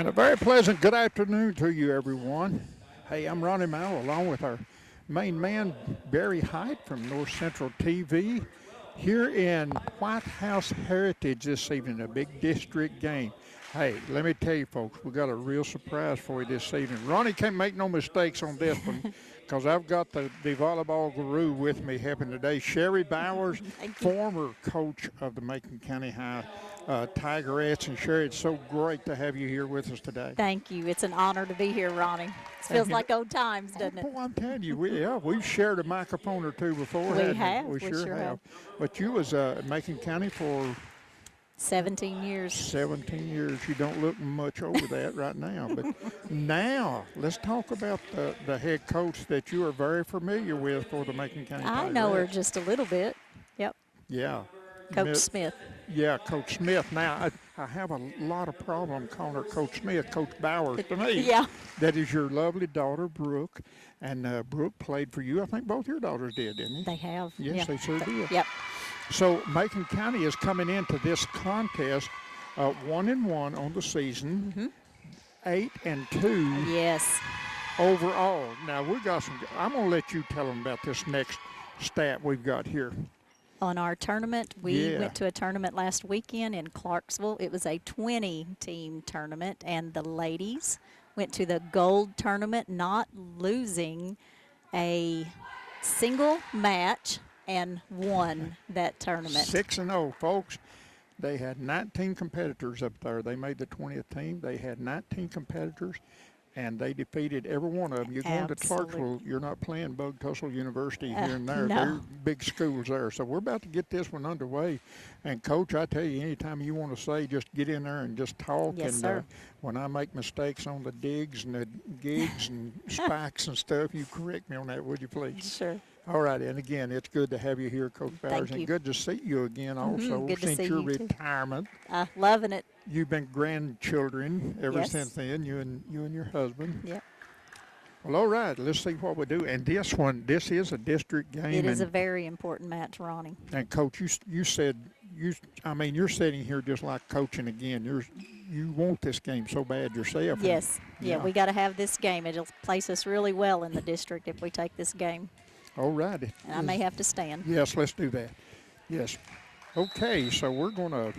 And a very pleasant good afternoon to you, everyone. Hey, I'm Ronnie Mao, along with our main man, Barry Height from North Central TV, here in White House Heritage this evening, a big district game. Hey, let me tell you, folks, we got a real surprise for you this evening. Ronnie can't make no mistakes on this one because I've got the volleyball guru with me helping today, Sherry Bowers, former coach of the Macon County High Tigerettes. And Sherry, it's so great to have you here with us today. Thank you. It's an honor to be here, Ronnie. It feels like old times, doesn't it? Boy, I'm telling you, we've shared a microphone or two before. We have. We sure have. But you was at Macon County for 17 years. 17 years. You don't look much over that right now. But now, let's talk about the head coach that you are very familiar with for the Macon County Tigerettes. I know her just a little bit. Yep. Yeah. Coach Smith. Yeah, Coach Smith. Now, I have a lot of problem calling her Coach Smith, Coach Bowers to me. Yeah. That is your lovely daughter, Brooke. And Brooke played for you. I think both your daughters did, didn't they? They have. Yes, yeah. they sure did. Yep. So Macon County is coming into this contest 1-1 on the season, 8-2. Yes. Overall. Now we got some. I'm gonna let you tell them about this next stat we've got here. On our tournament, we went to a tournament last weekend in Clarksville. It was a 20-team tournament, and the ladies went to the gold tournament, not losing a single match, and won that tournament. 6-0, folks. They had 19 competitors up there. They made the 20th team. They had 19 competitors, and they defeated every one of them. You're going to Clarksville. You're not playing Bug Tussle University here and there. No. They're big schools there. So we're about to get this one underway. And, Coach, I tell you, anytime you want to say, just get in there and just talk. Yes, and sir. When I make mistakes on the digs and the gigs and spikes and stuff, you correct me on that, would you please? Sure. All right, and again, it's good to have you here, Coach Bowers, Thank you. and good to see you again also good to since see your you too. retirement. Loving it. You've been grandchildren ever Yes. since then, you and your husband. Yep. Well, all right, let's see what we do. And this is a district game. It is a very important match, Ronnie. And Coach, you said you're sitting here just like coaching again. You want this game so bad yourself. Yes. Yeah, we got to have this game. It'll place us really well in the district if we take this game. All right. And I may have to stand. Yes, let's do that. Yes. Okay, so we're going to.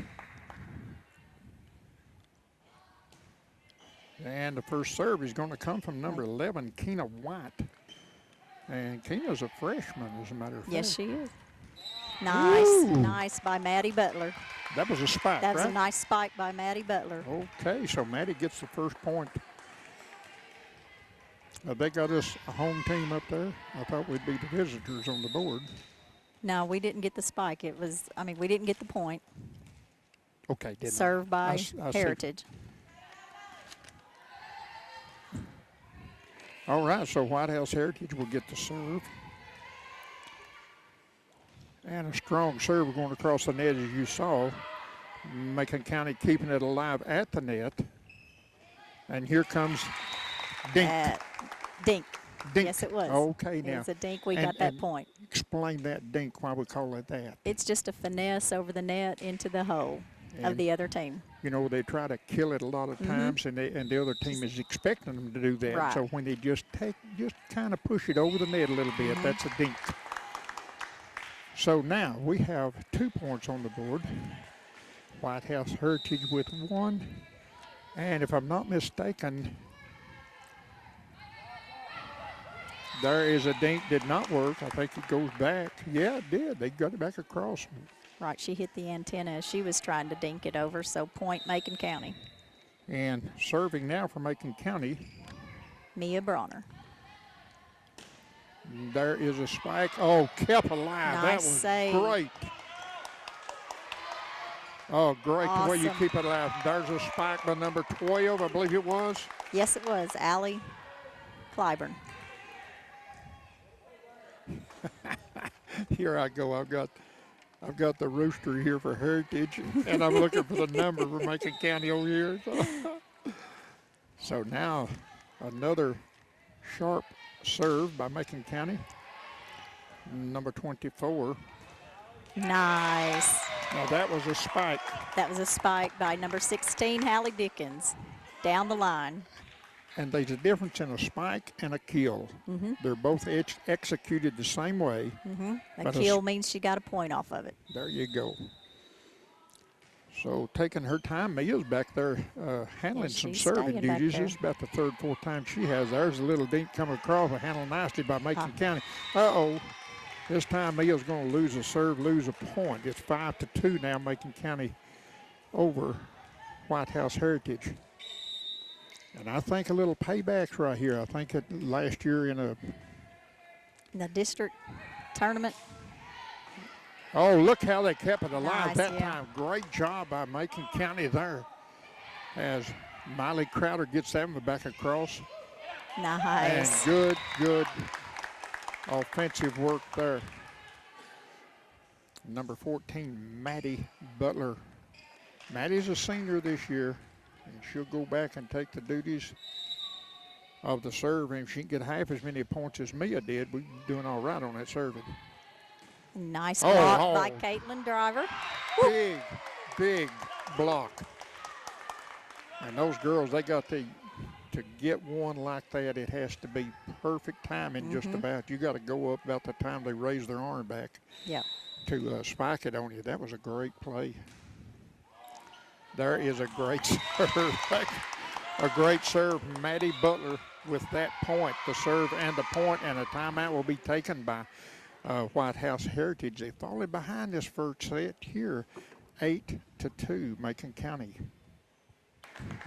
And the first serve is going to come from number 11, Keena White. And Keena's a freshman, as a matter of fact. Yes, she is. Nice. Ooh. Nice by Maddie Butler. That was a spike, That was right? a nice spike by Maddie Butler. Okay, so Maddie gets the first point. They got us a home team up there. I thought we'd be the visitors on the board. No, we didn't get the spike. We didn't get the point. Okay, didn't Served by I Heritage. All right, so White House Heritage will get the serve. And a strong serve going across the net, as you saw. Macon County keeping it alive at the net. And here comes Dink. Dink. Dink. Yes, it was. Okay, now. It's a dink. We got that point. Explain that dink, why we call it that. It's just a finesse over the net into the hole of the other team. You know, they try to kill it a lot of times, and the other team is expecting them to do that. Right. So when they just kind of push it over the net a little bit, that's a dink. So now we have 2 points on the board. White House Heritage with 1. And if I'm not mistaken, there is a dink did not work. I think it goes back. Yeah, it did. They got it back across. Right, she hit the antenna as she was trying to dink it over, so point Macon County. And serving now for Macon County. Mia Bronner. There is a spike. Oh, kept alive. Nice That was save. great. Oh, great the way you Awesome. keep it alive. There's a spike by number 12, I believe it was. Yes, it was. Allie Clyburn. Here I go. I've got the rooster here for Heritage, and I'm looking for the number for Macon County over here. So now another sharp serve by Macon County. Number 24. Nice. Now that was a spike. That was a spike by number 16, Hallie Dickens. down the line. And there's a difference in a spike and a kill. They're both executed the same way. A kill means she got a point off of it. There you go. So taking her time, Mia's back there handling some serving duties. This is about the third, fourth time she has. There's a little dink coming across, but handled nicely by Macon County. Uh-oh. This time Mia's going to lose a serve, lose a point. It's 5-2 now, Macon County over White House Heritage. And I think a little payback's right here. I think last year in the district tournament. Oh, look how they kept it alive Nice, that time. Great job by Macon County there as Miley Crowder gets that one back across. Nice. And good offensive work there. Number 14, Maddie Butler. Maddie's a senior this year, and she'll go back and take the duties of the serve. And if she can get half as many points as Mia did, we're doing all right on that serving. Nice block by Caitlin Driver. Big block. And those girls, they got to get one like that, it has to be perfect timing just about. You got to go up about the time they raise their arm back to spike it on you. That was a great play. There is a great serve. A great serve from Maddie Butler with that point, the serve and the point, and a timeout will be taken by White House Heritage. They falling behind this first set here, 8-2, Macon County.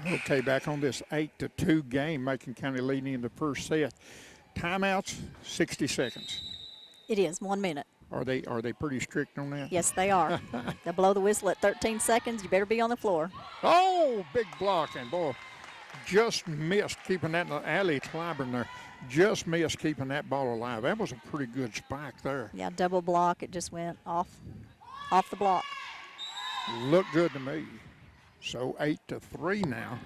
Okay, back on this 8-2 game, Macon County leading in the first set. Timeouts, 60 seconds. It is 1 minute. Are they pretty strict on that? Yes, they are. They'll blow the whistle at 13 seconds. You better be on the floor. Oh, big block, and boy, just missed keeping that in the alley. Clyburn there just missed keeping that ball alive. That was a pretty good spike there. Yeah, double block. It just went off the block. Looked good to me. So 8-3 now.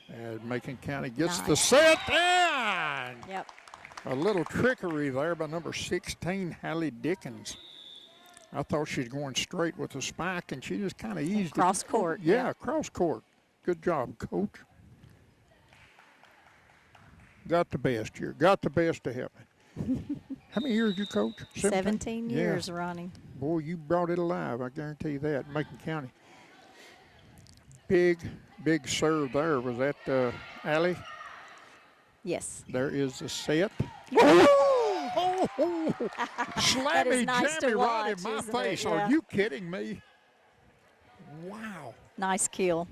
As Macon County gets the set down. Yep. A little trickery there by number 16, Hallie Dickens. I thought she was going straight with the spike, and she just kind of eased cross court. Yeah, cross court. Good job, Coach. Got the best here. Got the best to help me. How many years you coach? 17 years, Ronnie. Boy, you brought it alive. I guarantee you that. Macon County. Big serve there. Was that Allie? Yes. There is the set. Slammy nice jammy watch, right in my face. Yeah. Are you kidding me? Wow. Nice kill.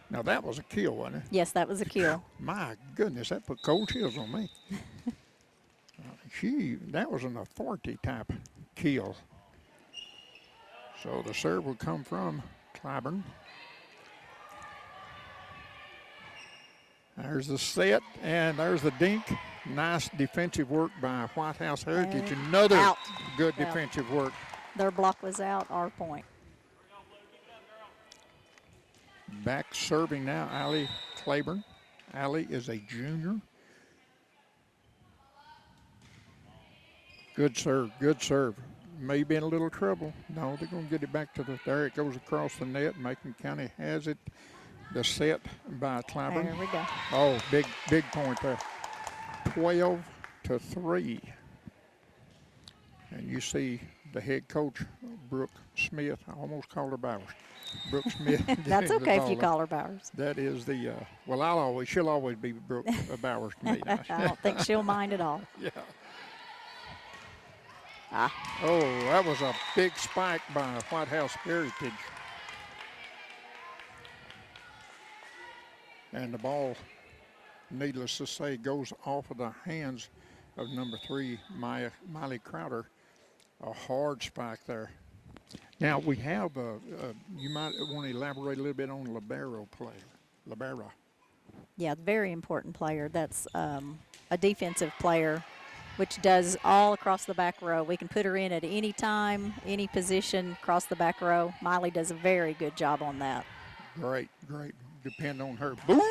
Now that was a kill, wasn't it? Yes, that was a kill. My goodness, that put cold chills on me. That was an authority type kill. So the serve will come from Clyburn. There's the set, and there's the dink. Nice defensive work by White House Heritage. Another good defensive work. Their block was out, our point. Back serving now, Allie Claiborne. Allie is a junior. Good serve, good serve. May be in a little trouble. No, they're going to get it back to there. It goes across the net. Macon County has it. The set by Clyburn. There we go. Oh, big point there. 12-3. And you see the head coach, Brooke Smith. I almost called her Bowers. Brooke Smith. That's okay if you call her Bowers. That is the, she'll always be Brooke Bowers to me. I don't think she'll mind at all. Yeah. Oh, that was a big spike by White House Heritage. And the ball, needless to say, goes off of the hands of number 3, Miley Crowder. A hard spike there. Now we have, you might want to elaborate a little bit on libero player. Libero. Yeah, very important player. That's a defensive player, which does all across the back row. We can put her in at any time, any position across the back row. Miley does a very good job on that. Great. Depend on her. Boom!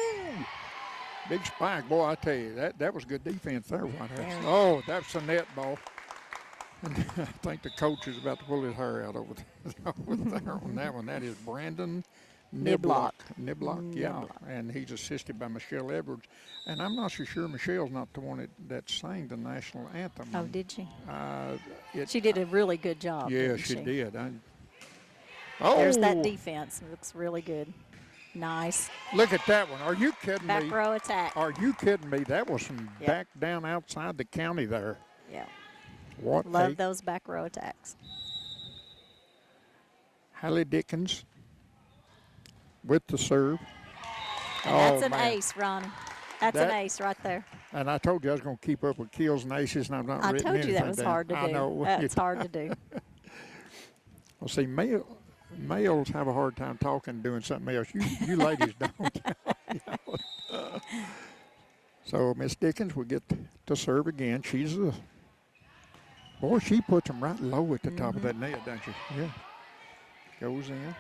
Big spike. Boy, I tell you, that was good defense there, White House. Oh, that's a net ball. And I think the coach is about to pull his hair out over there on that one. That is Brandon Niblock. Yeah, and he's assisted by Michelle Edwards. And I'm not so sure Michelle's not the one that sang the national anthem. Oh, did she? Uh, She did a really good job. Yeah, didn't she she did. There's that Oh, defense. It looks really good. Nice. look at that one. Are you kidding Back me? row attack. Are you kidding me? That was from Yep. back down outside the county there. Yeah. What Love a those back row attacks. Hallie Dickens with the serve. And that's an man. ace, Ronnie. That's an ace right there. And I told you I was going to keep up with kills and aces, and I've not I written told you that anything was down. hard to I do. know. That's hard to do. Well, see, males have a hard time talking and doing something else. You ladies don't. So Miss Dickens will get to serve again. Boy, she puts them right low at the top of that net, doesn't she? Yeah. Goes in.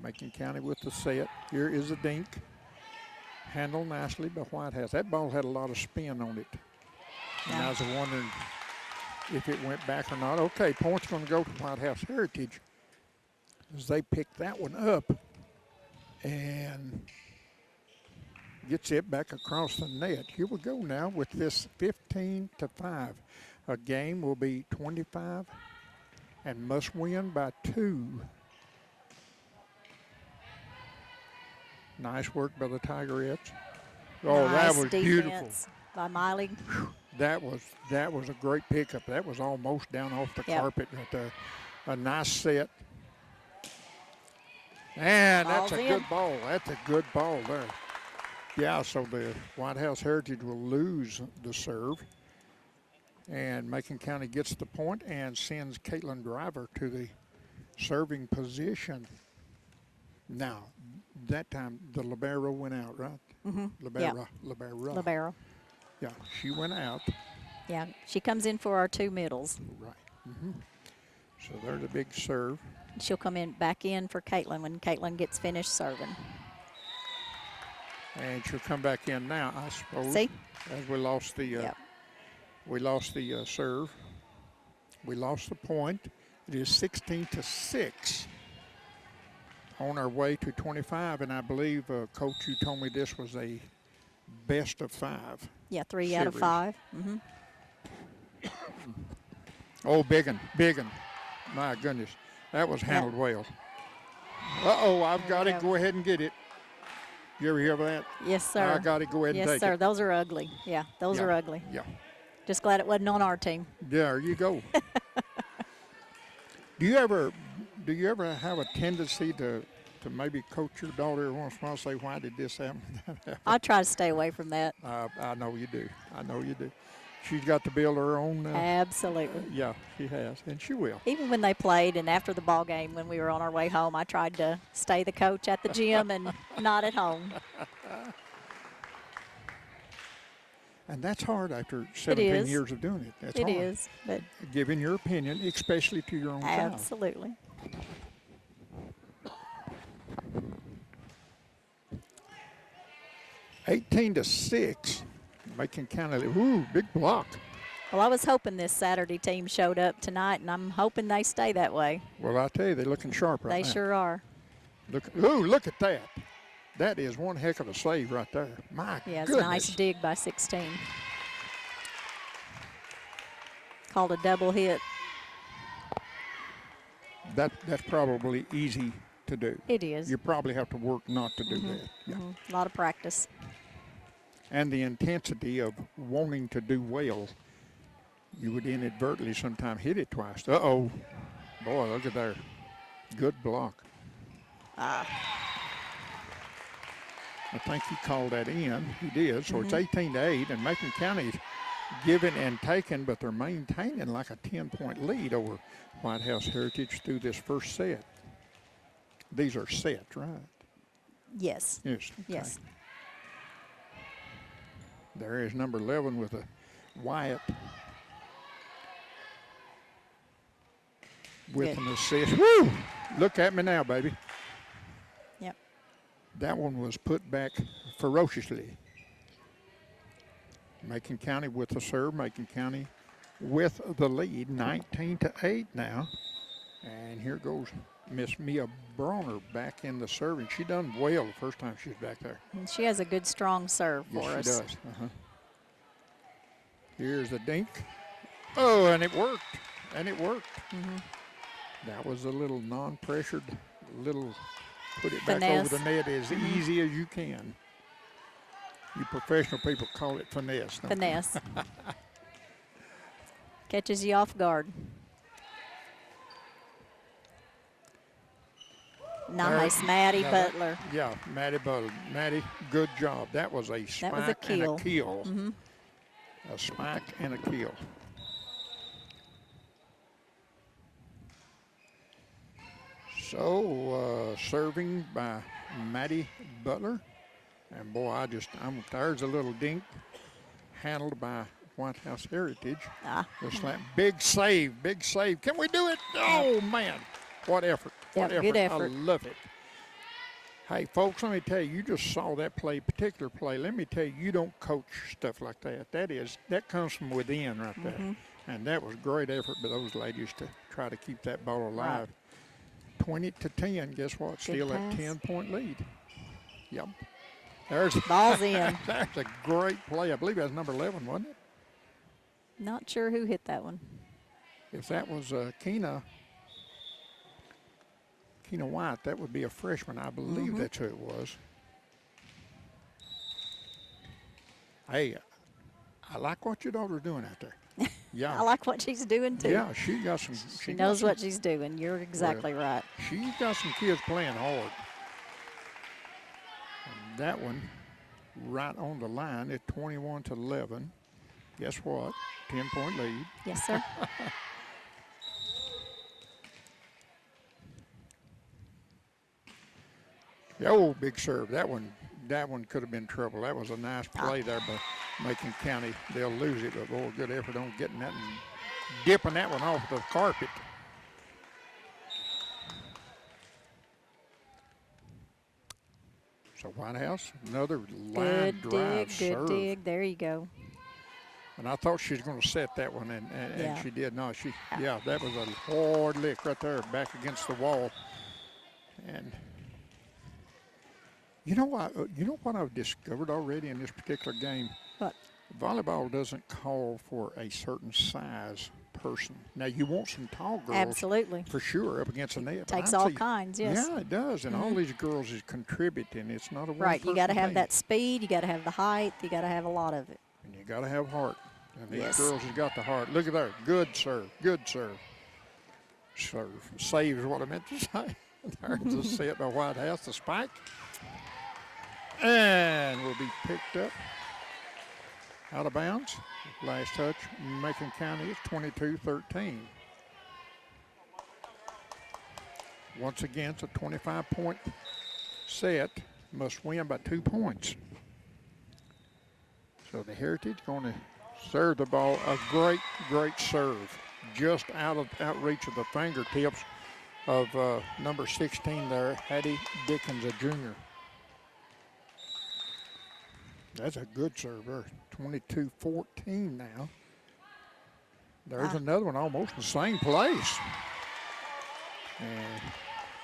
Macon County with the set. Here is a dink. Handled nicely by Whitehouse. That ball had a lot of spin on it. And I was wondering if it went back or not. Okay, point's going to go to Whitehouse Heritage as they pick that one up and gets it back across the net. Here we go now with this 15-5. A game will be 25 and must win by 2. Nice work by the Tigerettes. Oh, nice that was defense beautiful. by Miley. That was a great pickup. That was almost down off the carpet right there. A nice set. And that's a good ball. That's a good ball there. Yeah, so the Whitehouse Heritage will lose the serve. And Macon County gets the point and sends Caitlin Driver to the serving position. Now, that time the libero went out, right? Mm-hmm. Libero. Yeah, she went out. Yeah, she comes in for our 2 middles. Right. Mm-hmm. So there's a big serve. She'll come in back in for Caitlin when Caitlin gets finished serving. And she'll come back in now, I suppose. See? As we lost the serve. We lost the point. It is 16-6. On our way to 25, and I believe, Coach, you told me this was a best of 5. Yeah, 3 out of 5. Mm-hmm. Oh, big one. My goodness. That was handled well. Uh-oh, I've got it. Go ahead and get it. You ever hear of that? Yes, sir. I got it. Go ahead and take it. Yes, sir. Those are ugly. Yeah, those are ugly. Yeah. Just glad it wasn't on our team. There you go. Do you ever have a tendency to maybe coach your daughter once in a while, say, why did this happen? I try to stay away from that. I know you do. She's got to build her own. Absolutely. Yeah, she has, and she will. Even when they played and after the ball game, when we were on our way home, I tried to stay the coach at the gym and not at home. And that's hard after 17 years of doing it. That's hard. It is. But giving your opinion, especially to your own child. Absolutely. (18-6). Macon County. Ooh, big block. Well, I was hoping this Saturday team showed up tonight, and I'm hoping they stay that way. Well, I tell you, they're looking sharp right now. They sure are. Look at that. That is one heck of a save right there. My goodness. goodness. Nice dig by 16. Called a double hit. That's probably easy to do. It is. You probably have to work not to do that. Yeah. A lot of practice. And the intensity of wanting to do well, you would inadvertently sometime hit it twice. Uh-oh. Boy, look at there. Good block. I think he called that in. He did. So it's 18-8, and Macon County's given and taken, but they're maintaining like a 10-point lead over Whitehouse Heritage through this first set. These are sets, right? Yes. Yes. Okay. Yes. There is number 11 with a Wyatt with an assist. Woo! Look at me now, baby. Yep. That one was put back ferociously. Macon County with the serve. Macon County with the lead, 19-8 now. And here goes Miss Mia Bronner back in the serving. She done well the first time she was back there. And she has a good, strong serve Yes, for she us. does. Here's the dink. Oh, and it worked. And it worked. That was a little non-pressured, little put it back Finesse. over the net as easy as you can. You professional people call it finesse. Don't you? Finesse. Catches you off guard. Nice, Maddie Butler. Yeah, Maddie Butler. Maddie, good job. That was a spike was a keel. and a keel. A spike and a keel. So, serving by Maddie Butler. And boy, there's a little dink handled by White House Heritage. The slam. Big save. Can we do it? Oh, man. What effort. What effort. Good effort. I love it. Hey, folks, let me tell you, you just saw that particular play. Let me tell you, you don't coach stuff like that. That comes from within right there. And that was great effort by those ladies to try to keep that ball alive. 20-10, guess what? Still a 10-point lead. Yep. Ball's in. That's a great play. I believe that's number 11, wasn't it? Not sure who hit that one. If that was Keena White, that would be a freshman. I believe that's who it was. Hey, I like what your daughter's doing out there. Yeah. I like what she's doing, too. Yeah, she got some. She knows what she's doing. You're exactly right. She's got some kids playing hard. And that one, right on the line, at 21-11. Guess what? 10-point lead. Yes, sir. Oh, big serve. That one could have been trouble. That was a nice play there by Macon County. They'll lose it, but boy, good effort on getting that and dipping that one off the carpet. So White House, another line drive serve. Good dig. There you go. And I thought she was going to set that one, and she did not. That was a hard lick right there, back against the wall. And you know what I've discovered already in this particular game? What? Volleyball doesn't call for a certain size person. Now, you want some tall girls. Absolutely. For sure, up against the net. It takes all kinds, yes. Yeah, it does. And all these girls is contributing. It's not a one-person Right, you got to have thing. that speed, you got to have the height, you got to have a lot of it. And you got to have heart. And these Yes. girls has got the heart. Look at there. Good serve. Good serve. Serve. Save is what I meant to say. There's a set by White House. The spike. And will be picked up out of bounds. Last touch, Macon County is 22-13. Once again, it's a 25-point set. Must win by 2 points. So the Heritage going to serve the ball. A great, great serve. Just out reach of the fingertips of number 16 there, Hattie Dickens, a junior. That's a good server. 22-14 now. There's another one almost in the same place. And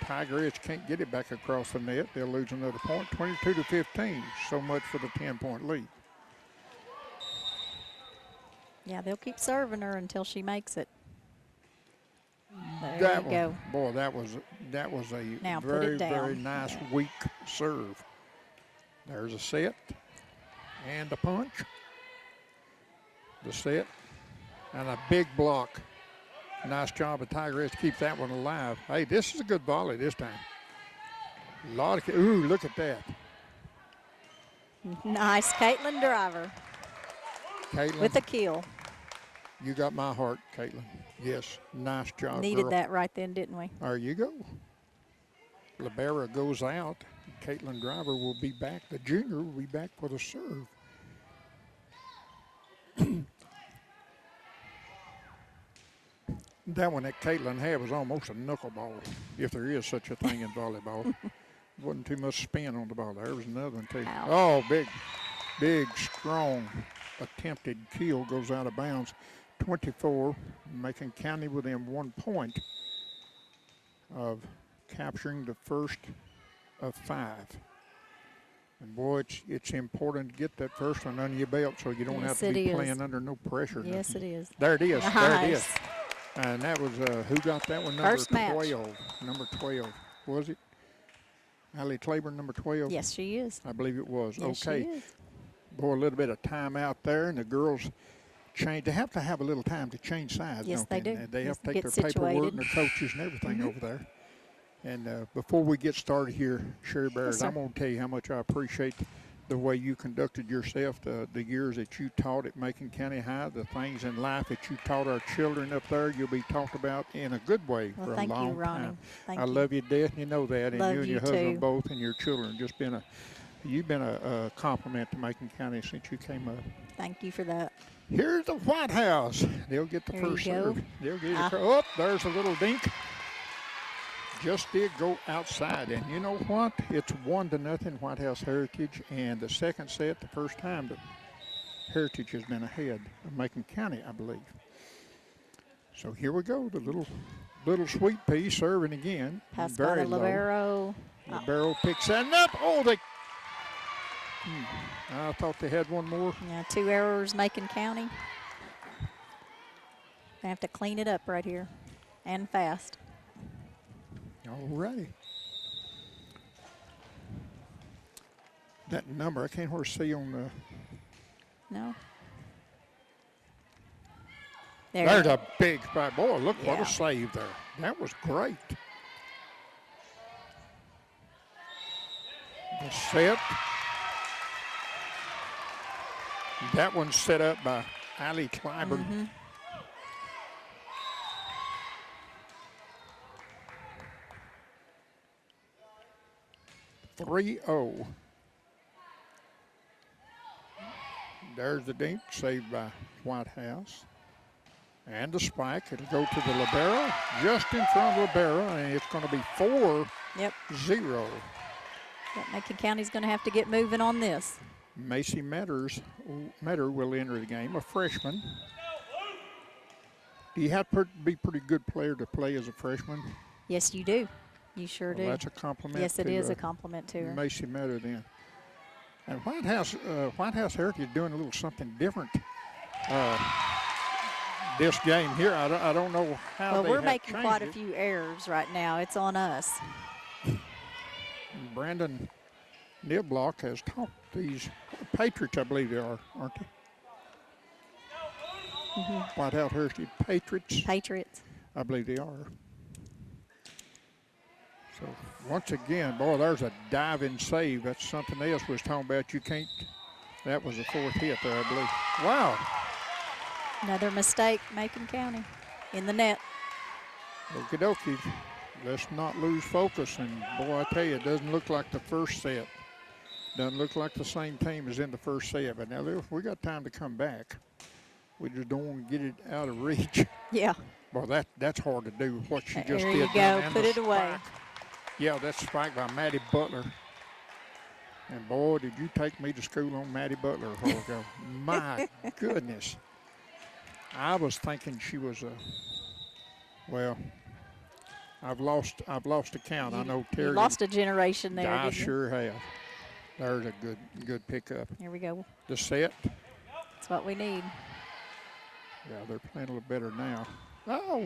Tiger Edge can't get it back across the net. They'll lose another point. 22-15. So much for the 10-point lead. Yeah, they'll keep serving her until she makes it. There That you go. Boy, that was a Now put very, it down. very nice, weak serve. There's a set and a punch. The set and a big block. Nice job of Tiger Edge to keep that one alive. Hey, this is a good volley this time. Ooh, look at that. Nice Caitlin Driver Caitlin, with a keel. you got my heart, Caitlin. Yes, nice job, Needed girl. that right then, didn't we? There you go. Libera goes out. Caitlin Driver will be back. The junior will be back for the serve. That one that Caitlin had was almost a knuckleball, if there is such a thing in volleyball. Wasn't too much spin on the ball. There was another one too. Ow. Oh, big, strong attempted keel goes out of bounds. 24, Macon County within 1 point of capturing the first of 5. And boy, it's important to get that first one under your belt so you don't have to be playing under no pressure. Yes, it is. There it is. Nice. There it is. And that was, who got that one? Number First match. 12. Number 12. Was it? Allie Claiborne, number 12? Yes, she is. I believe it was. Yes, Okay. she is. Boy, a little bit of time out there, and the girls change. They have to have a little time to change sides. Yes, don't they they? do. They have to Get take their paperwork situated. and their coaches and everything over there. And before we get started here, Sherry Barrett, I'm going to tell you how much I appreciate the way you conducted yourself, the years that you taught at Macon County High, the things in life that you taught our children up there. You'll be talked about in a good way for a long time. Thank you, Ronnie. I love you to death, and you know that. And Love you and your you husband too. both, and your children. You've been a compliment to Macon County since you came up. Thank you for that. Here's the White House. They'll get the There first you go. serve. They'll get it. Oh, there's a little dink. Just did go outside. And you know what? It's 1-0 White House Heritage. And the second set, the first time that Heritage has been ahead of Macon County, I believe. So here we go. The little sweet pea serving again. Pass by Very the low. libero. Libero picks that up. Oh, they. I thought they had one more. Yeah, 2 errors, Macon County. They have to clean it up right here, and fast. All righty. That number, I can't hardly see on the. No. There's a big spot. Boy, look what Yeah. a save there. That was great. The set. That one's set up by Allie Clyburn. 3-0. There's the dink, saved by White House. And the spike, it'll go to the libero, just in front of libero, and it's going to be 4-0. Yep, Macon County's going to have to get moving on this. Macy Metter will enter the game, a freshman. Do you have to be a pretty good player to play as a freshman? Yes, you do. You sure do. That's a compliment. Yes, it to, is a compliment to her. Macy Metter then. And White House Heritage is doing a little something different this game here. I don't know how Well, they we're have making changed quite a it. few errors right now. It's on us. Brandon Niblock has taught these Patriots, I believe they are, aren't they? White House Heritage Patriots. Patriots. I believe they are. So once again, boy, there's a diving save. That's something else we was talking about. You can't. That was the 4th hit there, I believe. Wow. Another mistake, Macon County, in the net. Okie dokie. Let's not lose focus. And boy, I tell you, it doesn't look like the first set. Doesn't look like the same team as in the first set. But now we got time to come back. We just don't want to get it out of reach. Yeah. Boy, that's hard to do. What she just There did. you go. And Put the it away. spike. Yeah, that's spiked by Maddie Butler. And boy, did you take me to school on Maddie Butler a while ago. My goodness. I was thinking she was well, I've lost the count. I know Terry. You lost a generation there, I didn't you? sure have. There's a good pickup. Here we go. The set. That's what we need. Yeah, they're playing a little better now. Oh.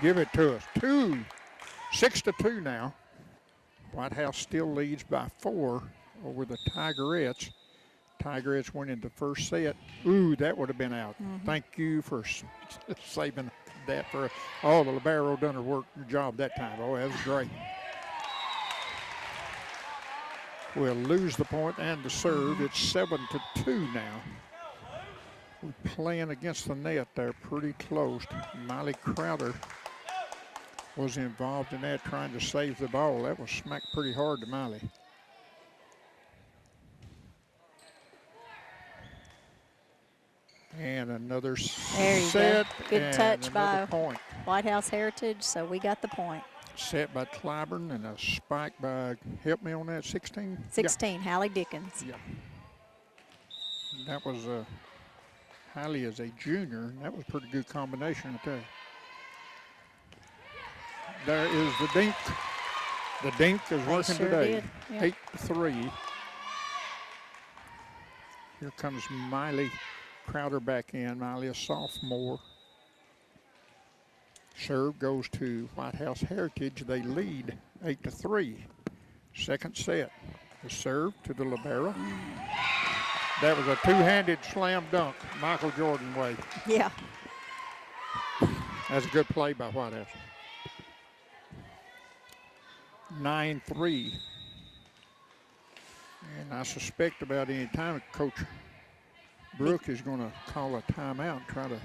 Give it to us. 6-2 now. White House still leads by 4 over the Tigerettes. Tigerettes winning the first set. Ooh, that would have been out. Thank you for saving that for the libero done her job that time. Oh, that was great. We'll lose the point and the serve. It's 7-2 now. We're playing against the net there pretty close. Miley Crowder was involved in that, trying to save the ball. That was smacked pretty hard to Miley. And another There you set. go. Good and touch by another point. White House Heritage, so we got the point. Set by Clyburn and a spike by, help me on that, 16? 16, Hallie Dickens. Yeah. That was Hallie as a junior. That was a pretty good combination, I tell you. there is the dink. The dink is working sure today. did. Yep. 8-3. Here comes Miley Crowder back in. Miley, a sophomore. Serve goes to White House Heritage. They lead 8-3. Second set. The serve to the libero. That was a two-handed slam dunk, Michael Jordan way. Yeah. That's a good play by White House. 9-3. And I suspect about any time Coach Brooke is going to call a timeout and try to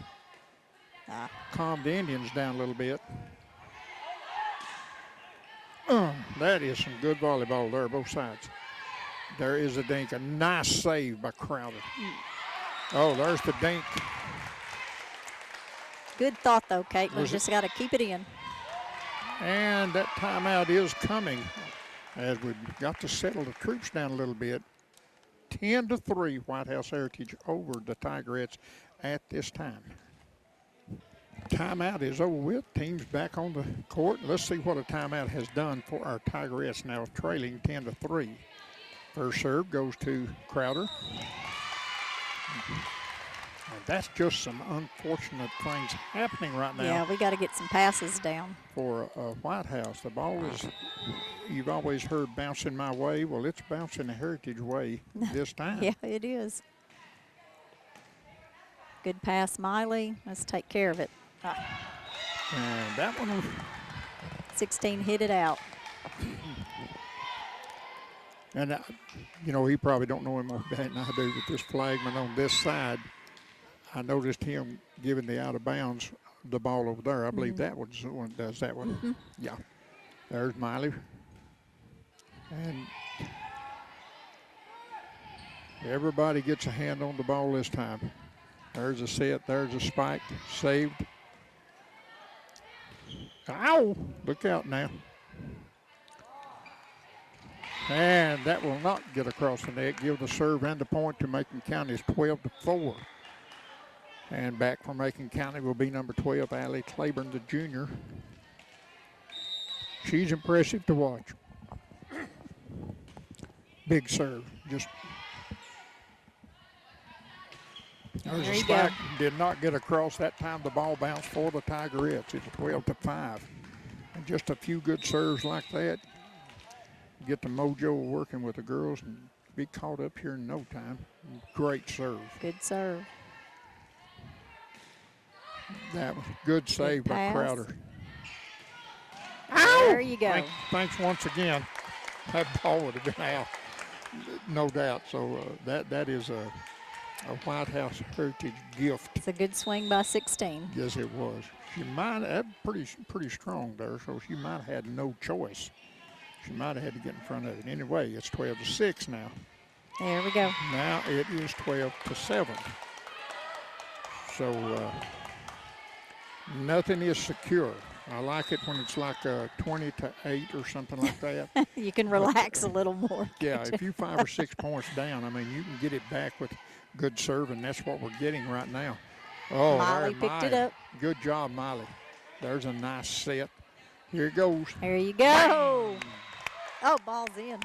calm the Indians down a little bit. That is some good volleyball there, both sides. There is a dink. A nice save by Crowder. Oh, there's the dink. Good thought, though, Caitlin. Just got to keep it in. And that timeout is coming as we've got to settle the troops down a little bit. 10-3, White House Heritage over the Tigerettes at this time. Timeout is over with. Teams back on the court. Let's see what a timeout has done for our Tigerettes now trailing 10-3. First serve goes to Crowder. And that's just some unfortunate things happening right now. Yeah, we got to get some passes down. For White House, the ball is, you've always heard bouncing my way. Well, it's bouncing the Heritage way this time. Yeah, it is. Good pass, Miley. Let's take care of it. And that one, 16 hit it out. and you know, he probably don't know him more than I do, but this flagman on this side, I noticed him giving the out of bounds the ball over there. I believe that was the one that does that one. Yeah. There's Miley. And everybody gets a hand on the ball this time. There's a set. There's a spike. Saved. Ow! Look out now. And that will not get across the net. Give the serve and the point to Macon County. It's 12-4. And back for Macon County will be number 12, Allie Claiborne, the junior. She's impressive to watch. Big serve. Just there's a spike. Did not get across that time. The ball bounced for the Tigerettes. It's 12-5. And just a few good serves like that. Get the mojo working with the girls and be caught up here in no time. Great serve. Good serve. That was a good save by Crowder. Ow! There you go. Thanks once again. That ball would have been out, no doubt. So that is a White House Heritage gift. It's a good swing by 16. Yes, it was. She might have pretty strong there, so she might have had no choice. She might have had to get in front of it. Anyway, it's 12-6 now. There we go. Now it is 12-7. So nothing is secure. I like it when it's like 20-8 or something like that. You can relax a little more. Yeah, if you 5 or 6 points down, I mean, you can get it back with good serve, and that's what we're getting right now. Oh, Miley picked it up. Good job, Miley. There's a nice set. Here it goes. There you go. Oh, ball's in.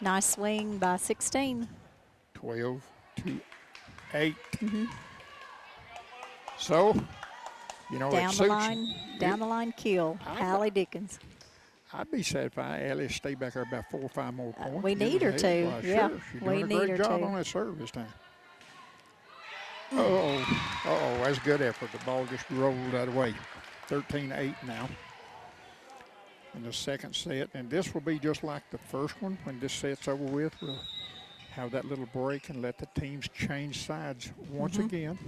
Nice swing by 16. 12-8. So, you know, down the line kill. Allie Dickens. I'd be sad if Allie stayed back there about 4 or 5 more points. We need her to. Well, yeah, sure. She's we doing need a great her job to. on that serve this time. Uh-oh, that's good effort. The ball just rolled that way. 13-8 now in the second set. And this will be just like the first one. When this set's over with, we'll have that little break and let the teams change sides once again.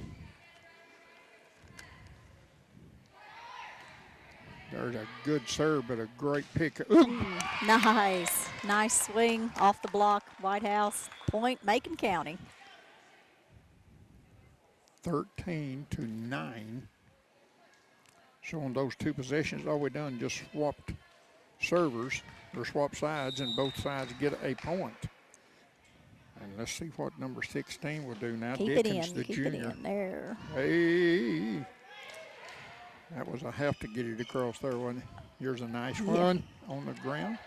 There's a good serve, but a great pick. Nice. Nice swing off the block. White House. Point, Macon County. 13-9. So on those two possessions, all we done just swapped servers or swapped sides, and both sides get a point. And let's see what number 16 will do now. Keep Dickens, it in. the Keep junior. it in there. Hey. That was a have to get it across there, wasn't it? Here's a nice one on the ground.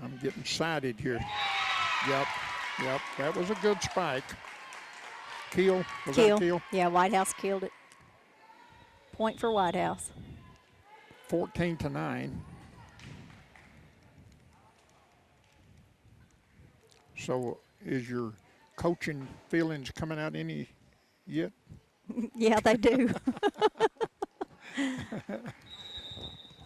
I'm getting sighted here. Yep. That was a good spike. Keel. Was that Keel? Yeah, White House killed it. Point for White House. 14-9. So is your coaching feelings coming out any yet? Yeah, they do.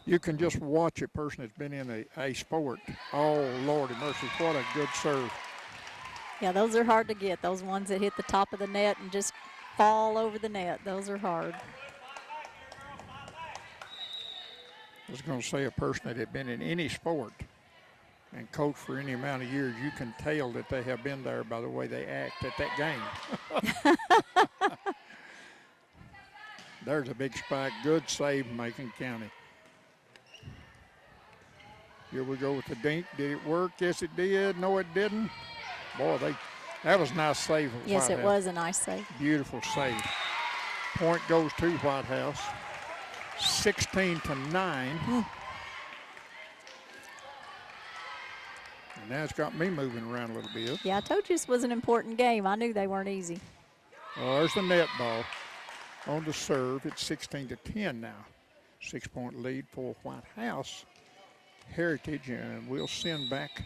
You can just watch a person that's been in a sport. Oh, Lordy mercy, what a good serve. Yeah, those are hard to get. Those ones that hit the top of the net and just fall over the net. Those are hard. I was going to say a person that had been in any sport and coached for any amount of years, you can tell that they have been there by the way they act at that game. There's a big spike. Good save, Macon County. Here we go with the dink. Did it work? Yes, it did. No, it didn't. Boy, that was a nice save. Yes, it was a nice save. Beautiful save. Point goes to White House. 16-9. And that's got me moving around a little bit. Yeah, I told you this was an important game. I knew they weren't easy. Well, there's the net ball on the serve. It's 16-10 now. 6-point lead for White House Heritage, and we'll send back.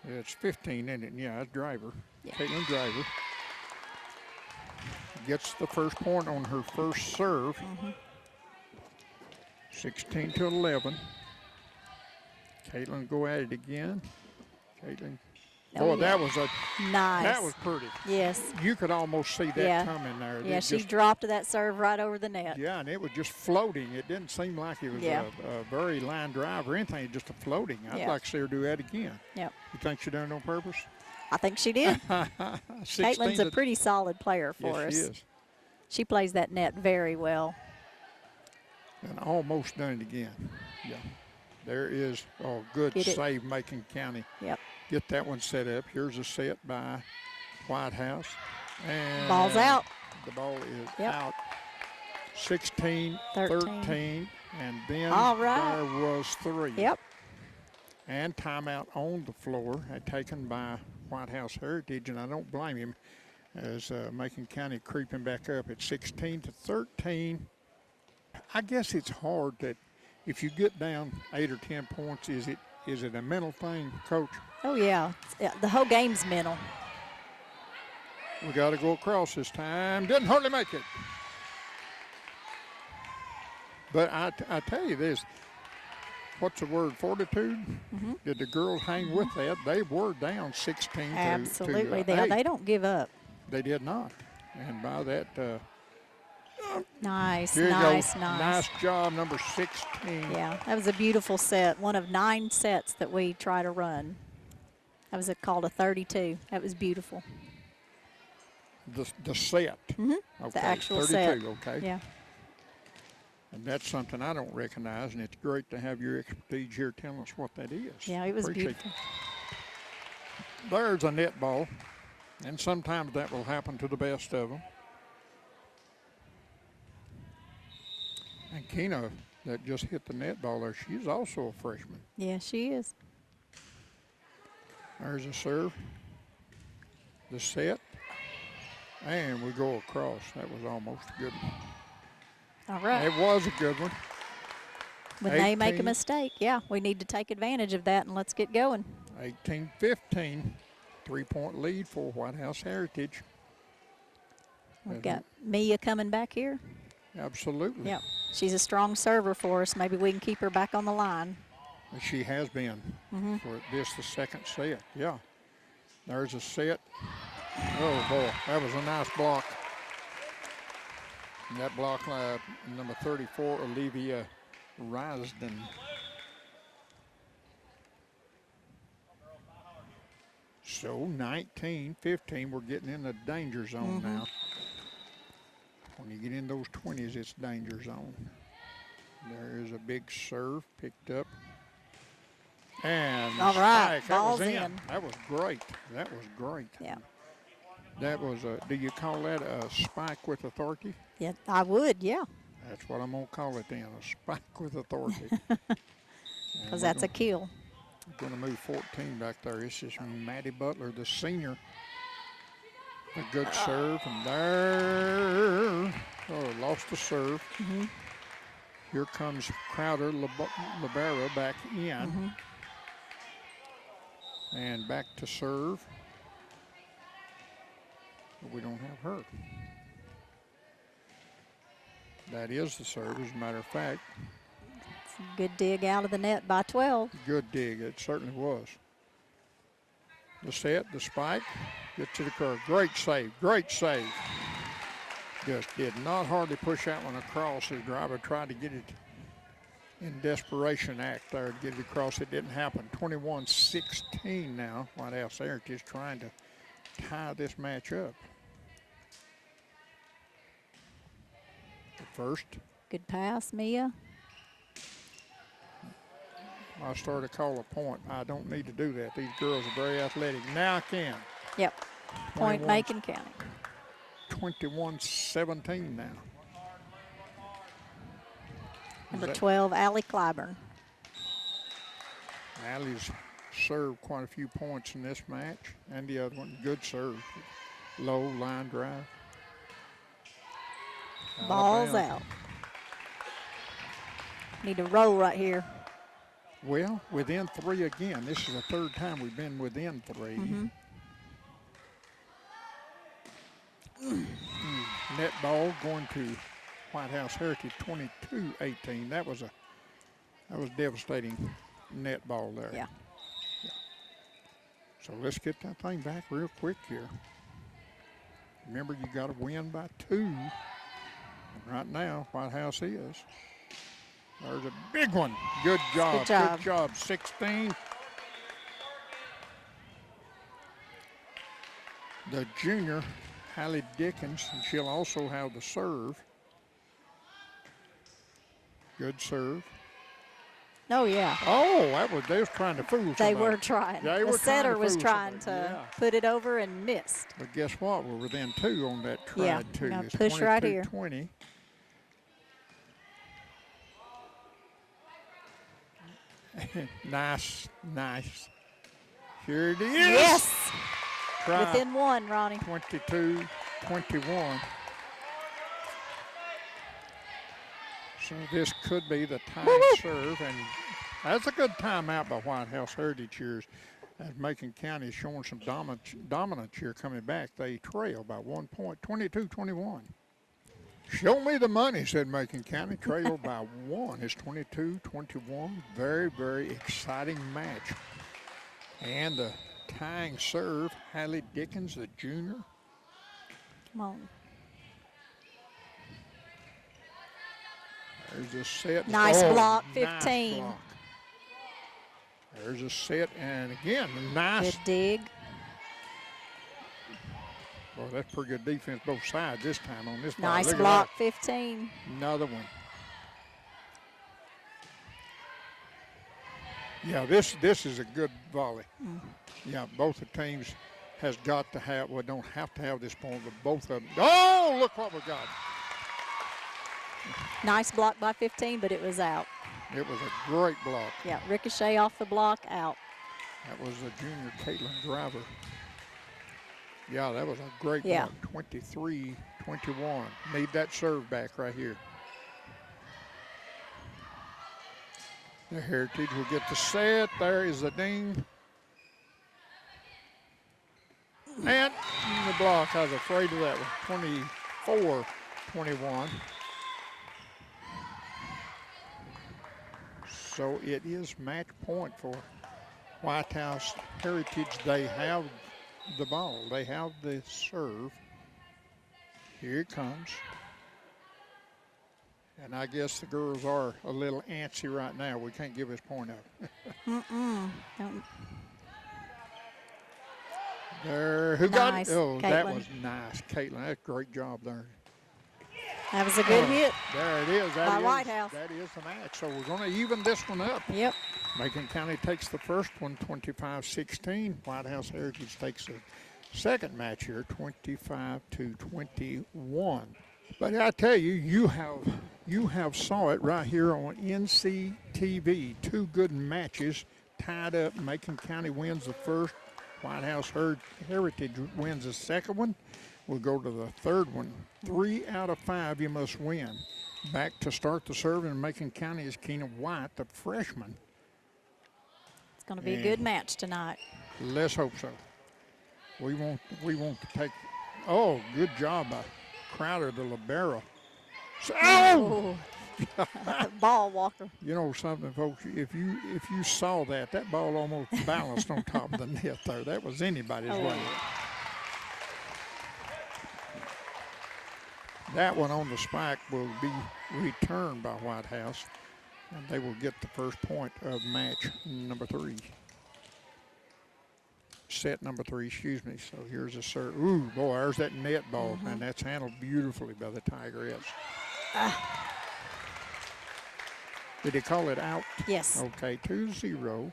It's 15, isn't it? Yeah, it's Driver. Yeah. Caitlin Driver gets the first point on her first serve. 16-11. Caitlin go at it again. Caitlin. Oh, boy, that was a nice. That was pretty. Yes. You could almost see that coming there. Yeah, she dropped that serve right over the net. Yeah, and it was just floating. It didn't seem like it was a very line drive or anything, just a floating. I'd like to see her do that again. Yep. You think she done it on purpose? I think she did. Caitlin's a pretty solid player for us. Yes, she is. She plays that net very well. And almost done it again. Yeah. There is, good save, Macon County. Yep. Get that one set up. Here's a set by White House. And ball's out. The ball is out. 16-13. And then there was 3. Yep. And timeout on the floor taken by White House Heritage, and I don't blame him, as Macon County creeping back up at 16-13. I guess it's hard that if you get down 8 or 10 points, is it a mental thing, Coach? Oh, yeah. The whole game's mental. We got to go across this time. Didn't hardly make it. But I tell you this, what's the word, fortitude? Did the girls hang with that? They were down 16 Absolutely. to 8. They don't give up. They did not. And by that, nice. Nice job, number 16. Yeah, that was a beautiful set. One of 9 sets that we try to run. That was called a 32. That was beautiful. The set. Okay. The actual 32, set. Okay. Yeah. And that's something I don't recognize, and it's great to have your expertise here telling us what that is. Yeah, it was beautiful. There's a net ball, and sometimes that will happen to the best of them. And Keena, that just hit the net ball there, she's also a freshman. Yeah, she is. There's a serve. The set. And we go across. That was almost a good one. All right. It was a good one. When they make a mistake, we need to take advantage of that, and let's get going. 18-15. 3-point lead for White House Heritage. We've got Mia coming back here. Absolutely. Yep. She's a strong server for us. Maybe we can keep her back on the line. She has been for the second set. Yeah. There's a set. Oh, boy. That was a nice block. And that block, number 34, Olivia Risden. So 19-15, we're getting in the danger zone now. When you get in those 20s, it's danger zone. There is a big serve picked up. And All right, spike, that was ball's in. That was great. That was great. Yeah. That was do you call that a spike with authority? Yeah, I would, yeah. That's what I'm going to call it then, a spike with authority. Because that's a kill. We're going to move 14 back there. This is Maddie Butler, the senior. A good serve, and there. Oh, lost the serve. Mm-hmm. Here comes Crowder, Libera back in. Mm-hmm. And back to serve. But we don't have her. That is the serve, as a matter of fact. Good dig out of the net by 12. Good dig, it certainly was. The set, the spike, get to the curve. Great save, great save. Just did not hardly push that one across. His driver tried to get it in desperation act there to get it across. It didn't happen. 21-16 now. White House Heritage trying to tie this match up. The first. Good pass, Mia. I started to call a point. I don't need to do that. These girls are very athletic. Now I can. Yep. Point Macon County. 21-17 now. Number 12, Allie Clyburn. Allie's served quite a few points in this match. And the other one, good serve. Low line drive. Ball's out. Need to roll right here. Well, within 3 again. This is the third time we've been within 3. Mm-hmm. Net ball going to White House Heritage 22-18. That was devastating net ball there. Yeah. So let's get that thing back real quick here. Remember, you got to win by 2. And right now, White House is. There's a big one. Good job. Good job. Good job. 16. The junior, Hallie Dickens, and she'll also have the serve. Good serve. Oh, yeah. Oh, they was trying to fool somebody. They were trying. The setter was trying to yeah. put it over and missed. But guess what? We're within 2 on that try Yeah, two. now It's push right here. 22-20. Nice. Here it is. Yes. Try Within 1, Ronnie. 22-21. So this could be the tying serve, and that's a good timeout by White House Heritage here. As Macon County is showing some dominance here coming back. They trail by 1 point, 22-21. Show me the money, said Macon County. Trail by 1. It's 22-21. Very, very exciting match. And the tying serve, Hallie Dickens, the junior. Come on. There's a set. Nice block, nice 15. block. There's a set, and again, nice. Good dig. Well, that's pretty good defense both sides this time on this ball. Nice Look at block, that. 15. Another one. Yeah, this is a good volley. Yeah, both the teams has got to have, well, don't have to have this point, but both of them. Oh, look what we got. Nice block by 15, but it was out. It was a great block. Yeah, ricochet off the block, out. That was the junior Caitlin Driver. Yeah, that was a great Yeah. block. 23-21. Need that serve back right here. The Heritage will get the set. There is the ding. And the block. I was afraid of that one. 24-21. So it is match point for White House Heritage. They have the ball. They have the serve. Here it comes. And I guess the girls are a little antsy right now. We can't give this point up. Don't. There, who got it? Nice, Oh, that Caitlin. was nice. Caitlin, that's a great job there. That was a good hit. There it is. That By is- White House. That is the match. So we're going to even this one up. Yep. Macon County takes the first one, 25-16. White House Heritage takes the second match here, 25-21. But I tell you, you have saw it right here on NCTV. Two good matches tied up. Macon County wins the first. White House Heritage wins the second one. We'll go to the third one. 3 out of 5 you must win. Back to start the serve in Macon County is Keena White, the freshman. It's going to be a good match tonight. Let's hope so. We want to take. Oh, good job by Crowder, the libero. So, oh! Ball, Walker. You know something, folks? If you saw that ball almost balanced on top of the net there. That was anybody's way. That one on the spike will be returned by White House, and they will get the first point of match number 3. Set number 3, excuse me. So here's a serve. Ooh, boy, there's that net ball, and that's handled beautifully by the Tigerettes. Did he call it out? Yes. Okay, 2-0.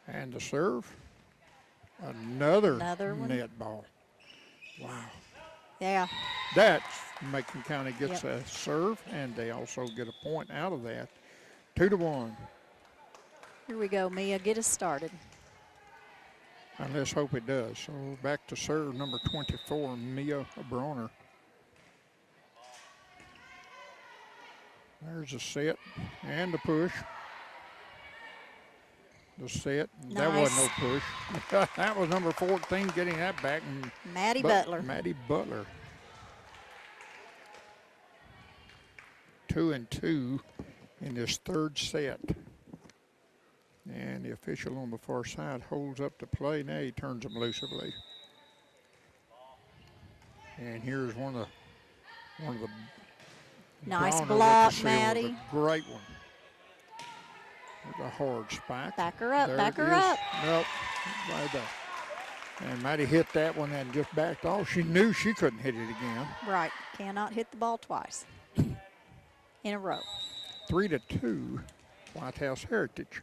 And the serve. Another one. net ball. Wow. Yeah. That's Macon County gets a serve, and they also get a point out of that. 2-1. Here we go, Mia. Get us started. And let's hope it does. So back to serve number 24, Mia Bronner. There's a set and the push. The set. Nice. That wasn't no push. That was number 14 getting that back. And Maddie Butler. Maddie Butler. 2-2 in this third set. And the official on the far side holds up the play. Now he turns them loose, I believe. And here's one of the nice Bronner block, with the Maddie. a great one. With a hard spike. Back her up, There back it her is. up. Nope, right there. And Maddie hit that one and just backed off. She knew she couldn't hit it again. Right. Cannot hit the ball twice in a row. 3-2, White House Heritage.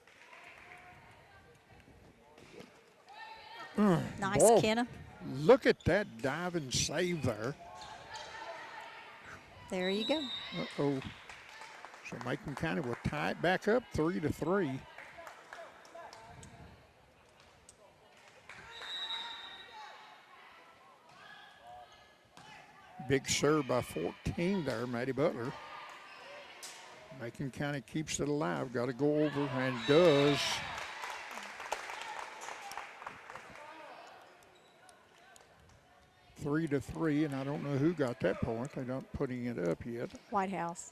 Nice, Boy, Kenna. Look at that dive and save there. There you go. Uh-oh. So Macon County will tie it back up 3-3. Big serve by 14 there, Maddie Butler. Macon County keeps it alive. Got to go over and does. Three to 3, and I don't know who got that point. They're not putting it up yet. White House.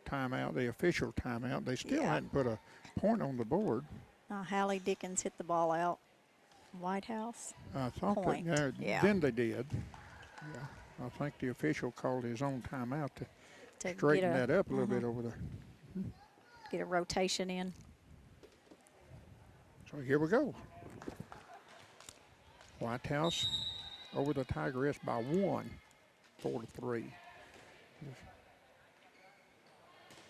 Timeout, the official timeout. They still hadn't put a point on the board. Hallie Dickens hit the ball out. White House. I thought Point. that, then they did. Yeah, I think the official called his own timeout to straighten that up a little bit over there. Get a rotation in. So here we go. White House over the Tigerettes by 1, 4-3.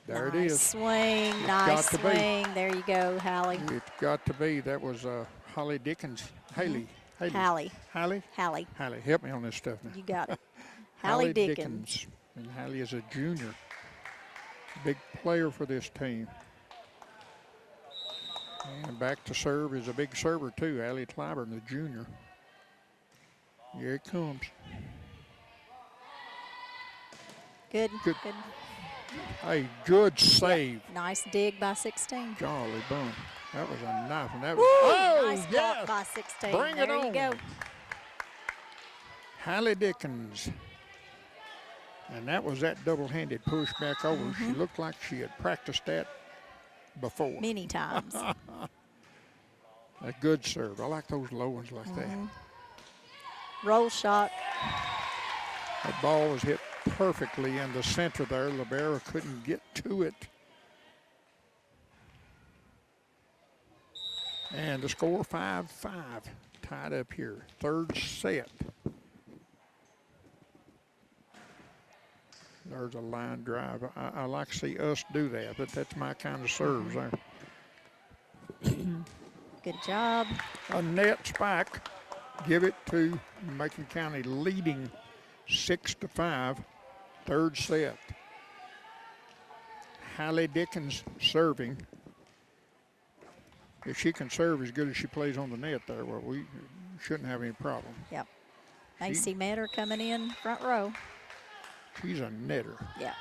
There it is. Swing, nice swing. There you go, Hallie. It's got to be. That was Holly Dickens. Haley. Hallie. Hallie? Hallie. Hallie. Help me on this stuff now. You got it. Hallie Dickens. And Hallie is a junior. Big player for this team. And back to serve is a big server too, Allie Clyburn, the junior. Here it comes. Good. Hey, good save. Nice dig by 16. Golly bum. That was a knife. And that Woo, was, nice block by 16. Bring there it on. You go. Hallie Dickens. And that was that double-handed push back over. She looked like she had practiced that before. Many times. A good serve. I like those low ones like that. Roll shot. That ball was hit perfectly in the center there. Libera couldn't get to it. And the score 5-5. tied up here. Third set. There's a line drive. I like to see us do that, but that's my kind of serves there. Good job. A net spike. Give it to Macon County, leading 6-5. Third set. Hallie Dickens serving. If she can serve as good as she plays on the net there, well, we shouldn't have any problem. Yep. Macy Metter coming in front row. She's a netter. Yeah.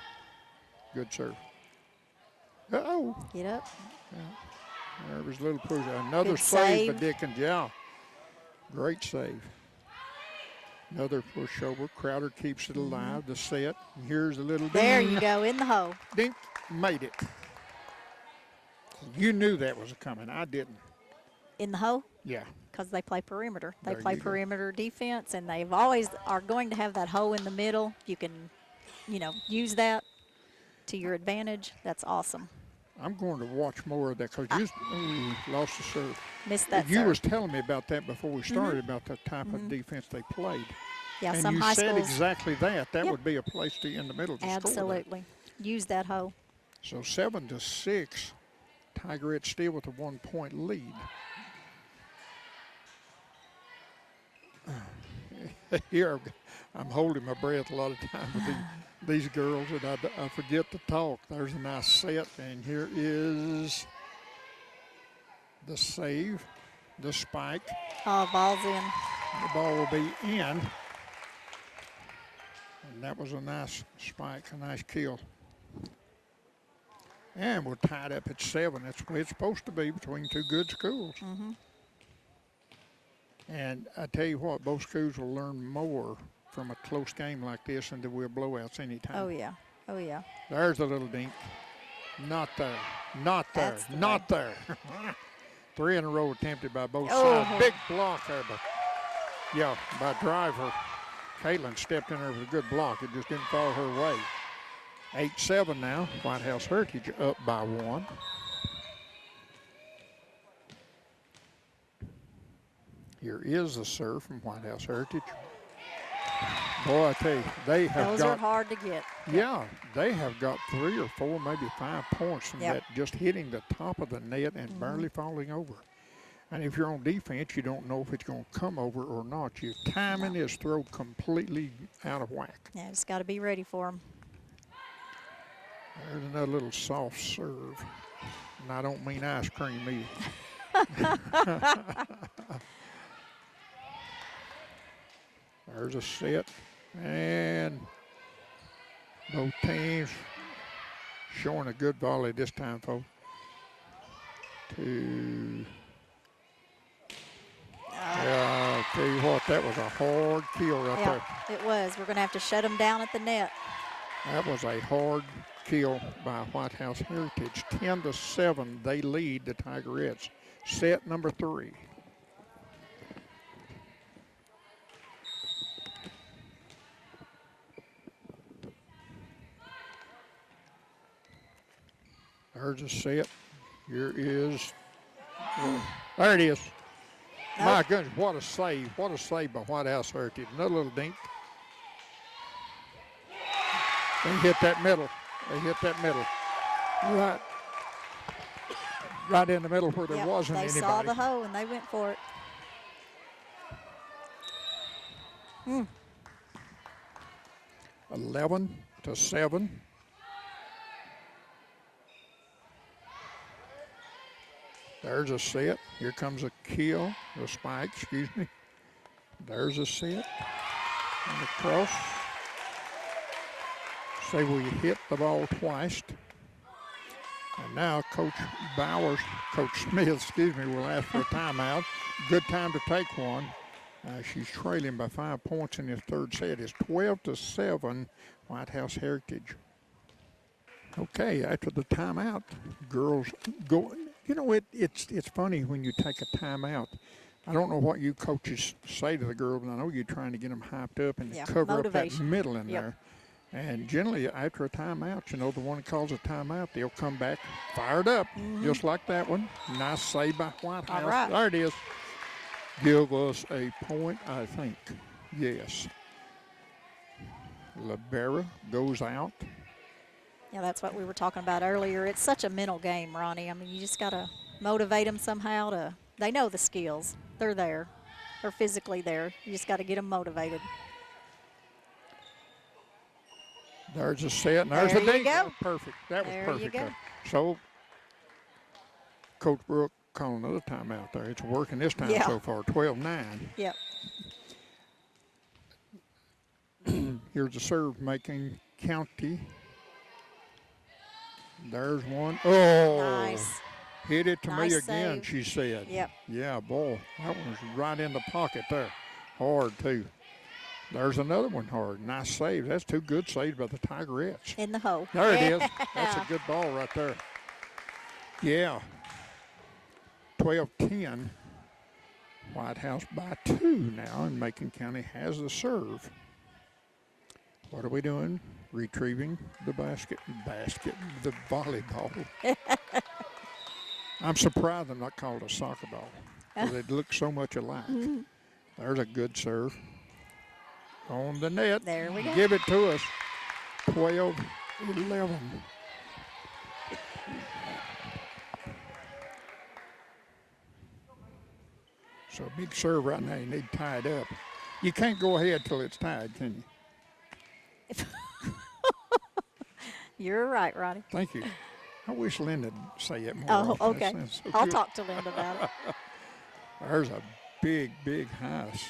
Good serve. Uh-oh. Get up. There was a little push. Another Good save by save. Dickens. Yeah. Great save. Another pushover. Crowder keeps it alive. The set. Here's a little ding. There you go, in the hole. Dink. Made it. You knew that was coming. I didn't. In the hole? Yeah. Because they play perimeter. They There play you go. perimeter defense, and they've always are going to have that hole in the middle. You can, use that to your advantage. That's awesome. I'm going to watch more of that because you lost the serve. Missed that You serve. was telling me about that before we started about the type of defense they played. Yeah, and some you high said schools. exactly that. That Yep. would be a place to in the middle to score that. Absolutely. Use that hole. So 7-6. Tigerettes still with a 1-point lead. Here, I'm holding my breath a lot of times with these girls, and I forget to talk. There's a nice set, and here is the save, the spike. Oh, ball's in. The ball will be in. And that was a nice spike, a nice kill. And we're tied up at 7. That's the way it's supposed to be between two good schools. And I tell you what, both schools will learn more from a close game like this than they will blowouts anytime. Oh, yeah. Oh, yeah. There's a little dink. Not there. Not there. That's the Not there. 3 in a row attempted by both Oh. sides. Big block there, but yeah, by driver. Caitlin stepped in there with a good block. It just didn't fall her way. 8-7 now. White House Heritage up by 1. Here is the serve from White House Heritage. Boy, I tell you, they have Those got. are hard to get. Yeah, they have got 3 or 4, maybe 5 points from Yep. that just hitting the top of the net and barely falling over. And if you're on defense, you don't know if it's going to come over or not. Your timing is thrown completely out of whack. Yeah, just got to be ready for them. There's another little soft serve. And I don't mean ice cream either. There's a set. And both teams showing a good volley this time, folks. I'll tell you what, that was a hard kill right there. Yeah, it was. We're going to have to shut them down at the net. That was a hard kill by White House Heritage. 10-7, they lead the Tigerettes. Set number 3. There's a set. Here is, there it is. My goodness, what a save. What a save by White House Heritage. Another little dink. They hit that middle. They hit that middle. Right in the middle where there wasn't they anybody. saw the hole and they went for it. 11-7. There's a set. Here comes a kill, a spike, excuse me. There's a set. And across. Say we hit the ball twice. And now Coach Smith, excuse me, will ask for a timeout. Good time to take one. She's trailing by 5 points in this third set. It's 12-7, White House Heritage. Okay, after the timeout, girls go. You know, it's funny when you take a timeout. I don't know what you coaches say to the girls, but I know you're trying to get them hyped up and cover up that middle in there. And generally, after a timeout, you know, the one that calls a timeout, they'll come back fired up, just like that one. Nice save by White House. All right. There it is. give us a point, I think. Yes. Libera goes out. Yeah, that's what we were talking about earlier. It's such a mental game, Ronnie. I mean, you just got to motivate them somehow to, they know the skills. They're there. They're physically there. You just got to get them motivated. There's a set, and there's There a you dink. go. That was perfect. That was There you perfect. go. So, Coach Brooke calling another timeout there. It's working this time Yeah. so far, 12-9. Yep. Here's a serve, Macon County. There's one. Oh, Nice. hit it to me Nice again, save. she said. Yep. Yeah, boy, that one was right in the pocket there. Hard, too. There's another one hard. Nice save. That's two good saves by the Tigerettes. In the hole. There it is. That's a good ball right there. Yeah. 12-10. White House by 2 now, and Macon County has the serve. What are we doing? Retrieving the the volleyball. I'm surprised I'm not called a soccer ball, because it looks so much alike. There's a good serve. On the net. There we go. Give it to us. 12-11. So big serve right now. You need to tie it up. You can't go ahead till it's tied, can you? You're right, Ronnie. Thank you. I wish Linda would say it more Oh, often. That okay. sounds so I'll good. talk to Linda about it. There's a big house.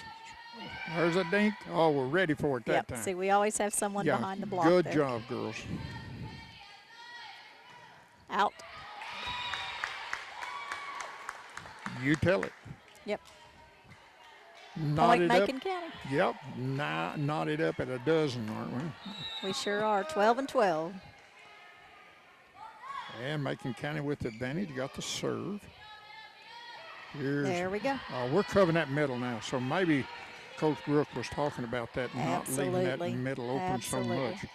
There's a dink. Oh, we're ready for it that Yep. time. See, we always have someone Yeah, behind the block good there. job, girls. Out. You tell it. Yep. Knot it up. Macon County. Yep, knotted up at a dozen, aren't we? We sure are. 12-12. And Macon County with advantage got the serve. There we go. We're covering that middle now, so maybe Coach Brooke was talking about that, not leaving that Absolutely. middle open so Absolutely. much.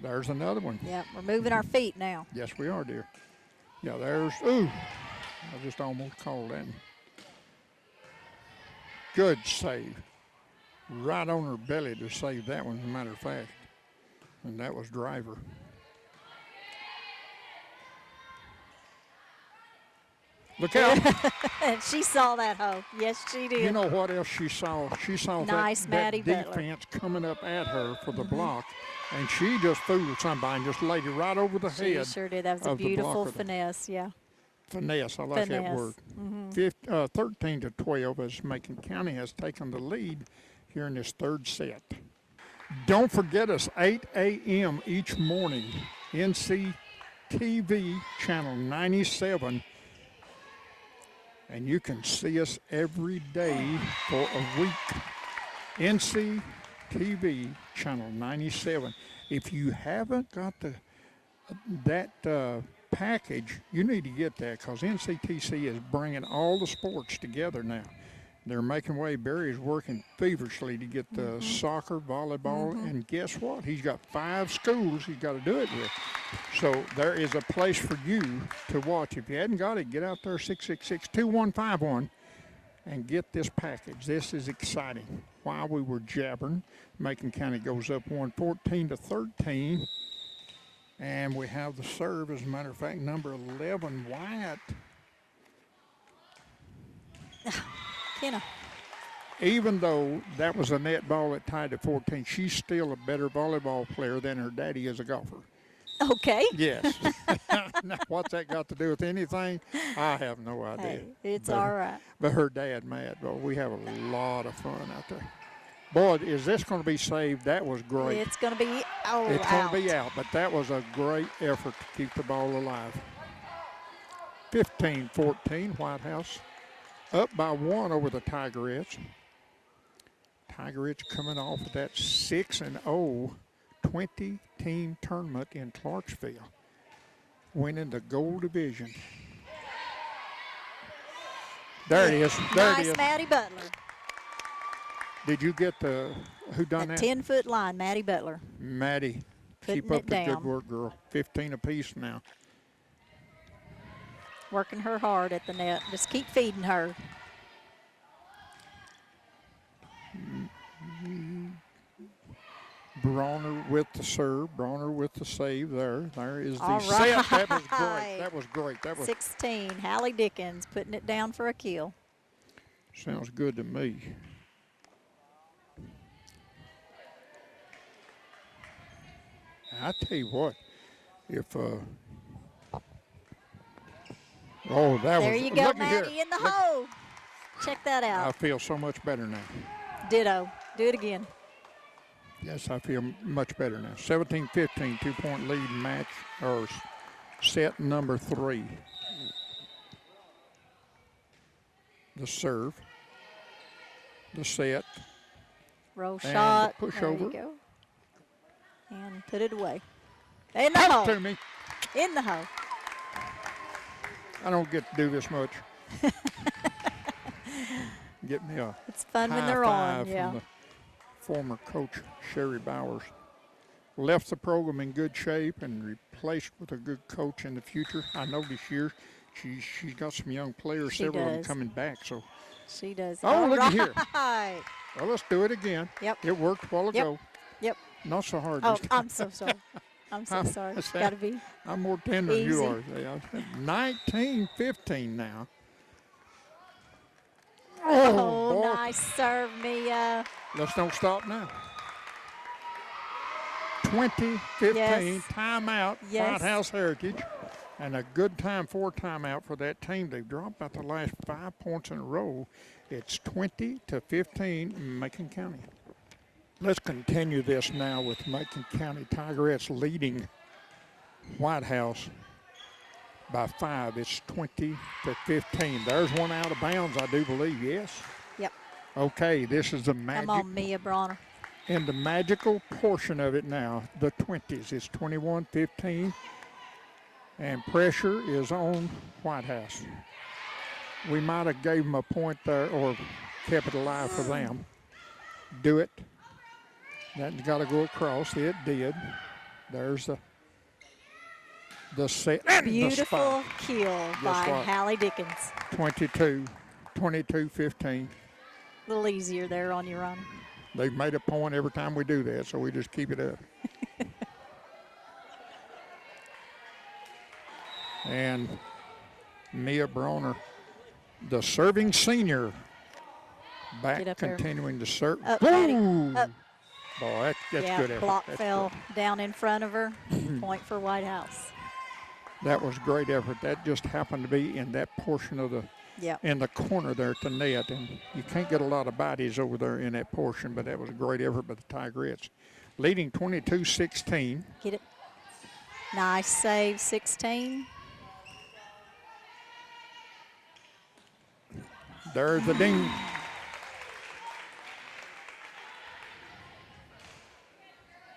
There's another one. Yep. We're moving our feet now. Yes, we are, dear. Yeah, there's, ooh, I just almost called that. Good save. Right on her belly to save that one, as a matter of fact. And that was Driver. Look out. And she saw that hoe. Yes, she did. You know what else she saw? She saw Nice that Maddie Butler. defense coming up at her for the block, and she just fooled somebody and just laid it right over the She head. sure did. That was a of the beautiful blocker. finesse. Yeah. Finesse, I like that Finesse. word. 13-12 as Macon County has taken the lead here in this third set. Don't forget us, 8 a.m. each morning, NCTV channel 97. And you can see us every day for a week. NCTV channel 97. If you haven't got that package, you need to get that, because NCTC is bringing all the sports together now. They're making way. Barry is working feverishly to get the soccer, volleyball, and guess what? He's got 5 schools he's got to do it with. So there is a place for you to watch. If you hadn't got it, get out there, 666-2151, and get this package. This is exciting. While we were jabbering, Macon County goes up 14-13. And we have the serve, as a matter of fact, number 11, Wyatt. Kenna. Even though that was a net ball that tied at 14, she's still a better volleyball player than her daddy is a golfer. Okay. Yes. Now, what's that got to do with anything? I have no idea. Hey, it's all right. But her dad, Matt, but we have a lot of fun out there. Boy, is this going to be saved? That was great. It's going to be It's going to be out, but that was a great effort to keep the ball alive. 15-14, White House up by 1 over the Tigerettes. Tigerettes coming off of that 6-0 20-team tournament in Clarksville, winning the gold division. There it is. There Nice it is. Maddie Butler. Did you get the who done That that? 10-foot line, Maddie Butler. Maddie. Putting Keep up it the good down. work, girl. 15 apiece now. Working her hard at the net. Just keep feeding her. Bronner with the serve. Bronner with the save there. There is the All set. That was right. great. That was great. That was 16, Hallie Dickens putting it down for a kill. sounds good to me. I tell you what, if oh, that There was. you go, Look at here. Maddie, in the Look, hole. Check that I out. feel so much better now. Ditto. Do it again. Yes, I feel much better now. 17-15, 2-point lead match, or set number 3. The serve, the set, Roll and shot. the There you pushover. go. And put it away. In the Up hole. to me. In the hole. I don't get to do this much. Get me a It's fun when high they're five on. Yeah. from the former coach Sherry Bowers. Left the program in good shape and replaced with a good coach in the future. I know this year she's got some young players, She several of them does. coming back. So, She does. oh, look at here. Right. Well, let's do it again. Yep. It worked a while ago. Yep. Not so hard Oh, this time. I'm so sorry. I'm so sorry. That's Got to be. I'm more tender than you Easy. are. 19-15 now. Oh, boy. nice serve, Mia. Let's don't stop now. 20-15, Yes. timeout, Yes. White House Heritage. And a good time for timeout for that team. They've dropped about the last 5 points in a row. It's 20-15 Macon County. Let's continue this now with Macon County Tigerettes leading White House by 5. It's 20-15. There's one out of bounds, I do believe, yes? Yep. Okay, this is the magic. Come on, Mia Bronner. In the magical portion of it now, the 20s. It's 21-15, and pressure is on White House. We might have gave them a point there or kept it alive for them. Do it. That's got to go across. It did. There's the set. And the Beautiful spot. kill by what? Hallie Dickens. 22-15. A little easier there on your own. They've made a point every time we do that, so we just keep it up. And Mia Bronner, the serving senior, Get back up there. continuing to serve. Up, Maddie. Ooh. Up. Boy, that's Yeah, good effort. block That's fell good. down in front of her. Point for White House. That was great effort. That just happened to be in that portion of the Yep. in the corner there at the net, and you can't get a lot of bodies over there in that portion, but that was a great effort by the Tigerettes. Leading 22-16. Get it. Nice save, 16. There's the ding.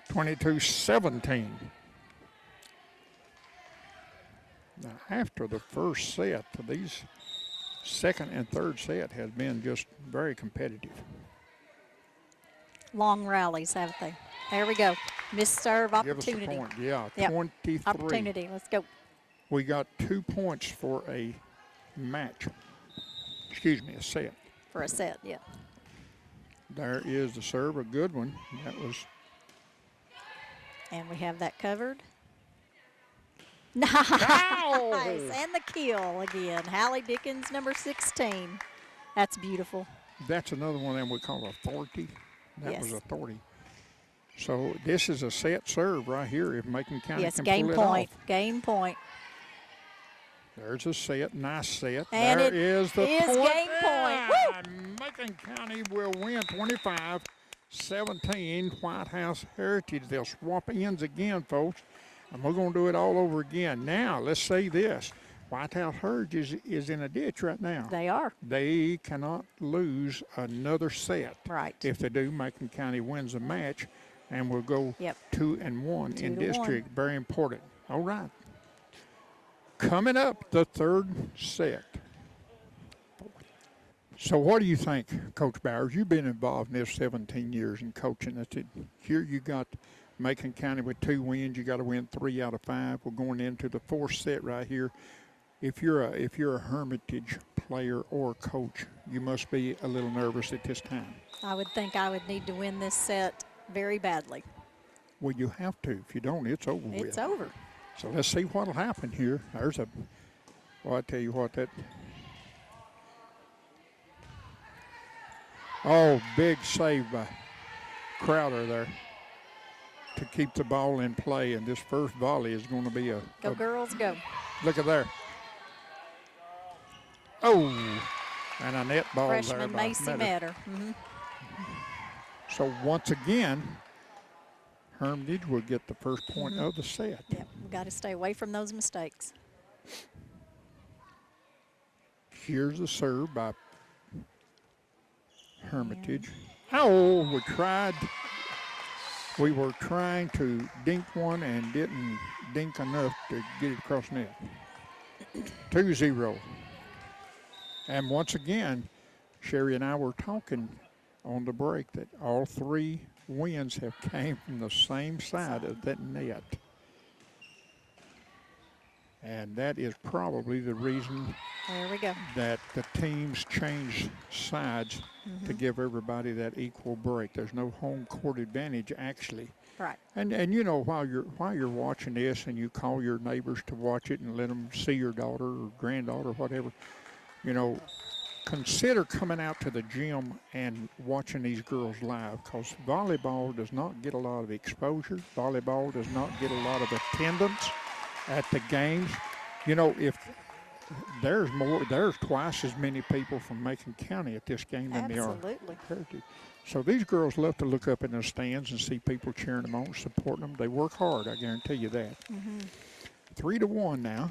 (22-17). Now, after the first set, these second and third set has been just very competitive. Long rallies, haven't they? There we go. Missed serve Give us a opportunity. point. Yeah, Yep. 23. Opportunity. Let's go. We got 2 points for a match. Excuse me, a set. For a set, yeah. There is the serve, a good one. That was And we have that covered. Nice. And the kill again. Hallie Dickens, number 16. That's beautiful. That's another one of them we call authority. That was Yes. authority. So this is a set serve right here if Macon County Yes, can game pull point. it off. Game point. There's a set, nice set. And there it is the is point. game point. And Macon County will win 25-17. White House Heritage. They'll swap ends again, folks. And we're going to do it all over again. Now, let's say this. White House Heritage is in a ditch right now. They are. They cannot lose another set. Right. If they do, Macon County wins the match, and we'll go Yep. 2-1 in 2-1. district. Very important. All right. Coming up, the third set. So what do you think, Coach Bowers? You've been involved in this 17 years in coaching. Here you got Macon County with 2 wins. You got to win 3 out of 5. We're going into the fourth set right here. If you're a Hermitage player or coach, you must be a little nervous at this time. I would think I would need to win this set very badly. Well, you have to. If you don't, it's over with. It's over. So let's see what'll happen here. There's a, well, I tell you what, that, oh, big save by Crowder there to keep the ball in play. And this first volley is going to be Go girls, go. Look at there. Oh, and a net ball there Freshman by Macy Metter. Mm-hmm. So once again, Hermitage will get the first point of the set. Yep, we've got to stay away from those mistakes. Here's the serve by Hermitage. Oh, we were trying to dink one and didn't dink enough to get it across net. 2-0. And once again, Sherry and I were talking on the break that all three wins have came from the same side of that net. And that is probably the reason there we go. that the teams change sides to give everybody that equal break. There's no home court advantage actually. Right. And you know, while you're watching this and you call your neighbors to watch it and let them see your daughter or granddaughter or whatever, you know, consider coming out to the gym and watching these girls live, because volleyball does not get a lot of exposure. Volleyball does not get a lot of attendance at the games. You know, if there's twice as many people from Macon County at this game than there are Heritage. So these girls love to look up in the stands and see people cheering them on, supporting them. They work hard, I guarantee you that. 3-1 now.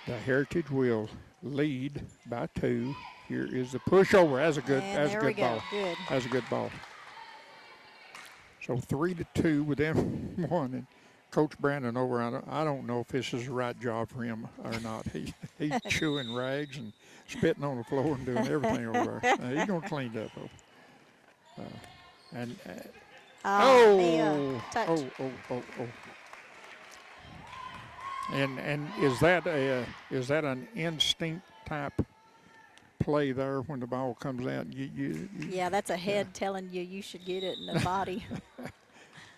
The Heritage will lead by 2. Here is the pushover. That's a good ball. Good. That's a good ball. So 3-2 with them one. And Coach Brandon over, I don't know if this is the right job for him or not. He's chewing rags and spitting on the floor and doing everything over there. He's going to clean it up, though. Touch. And is that an instinct type play there when the ball comes out? Yeah, that's a head telling you should get it, and the body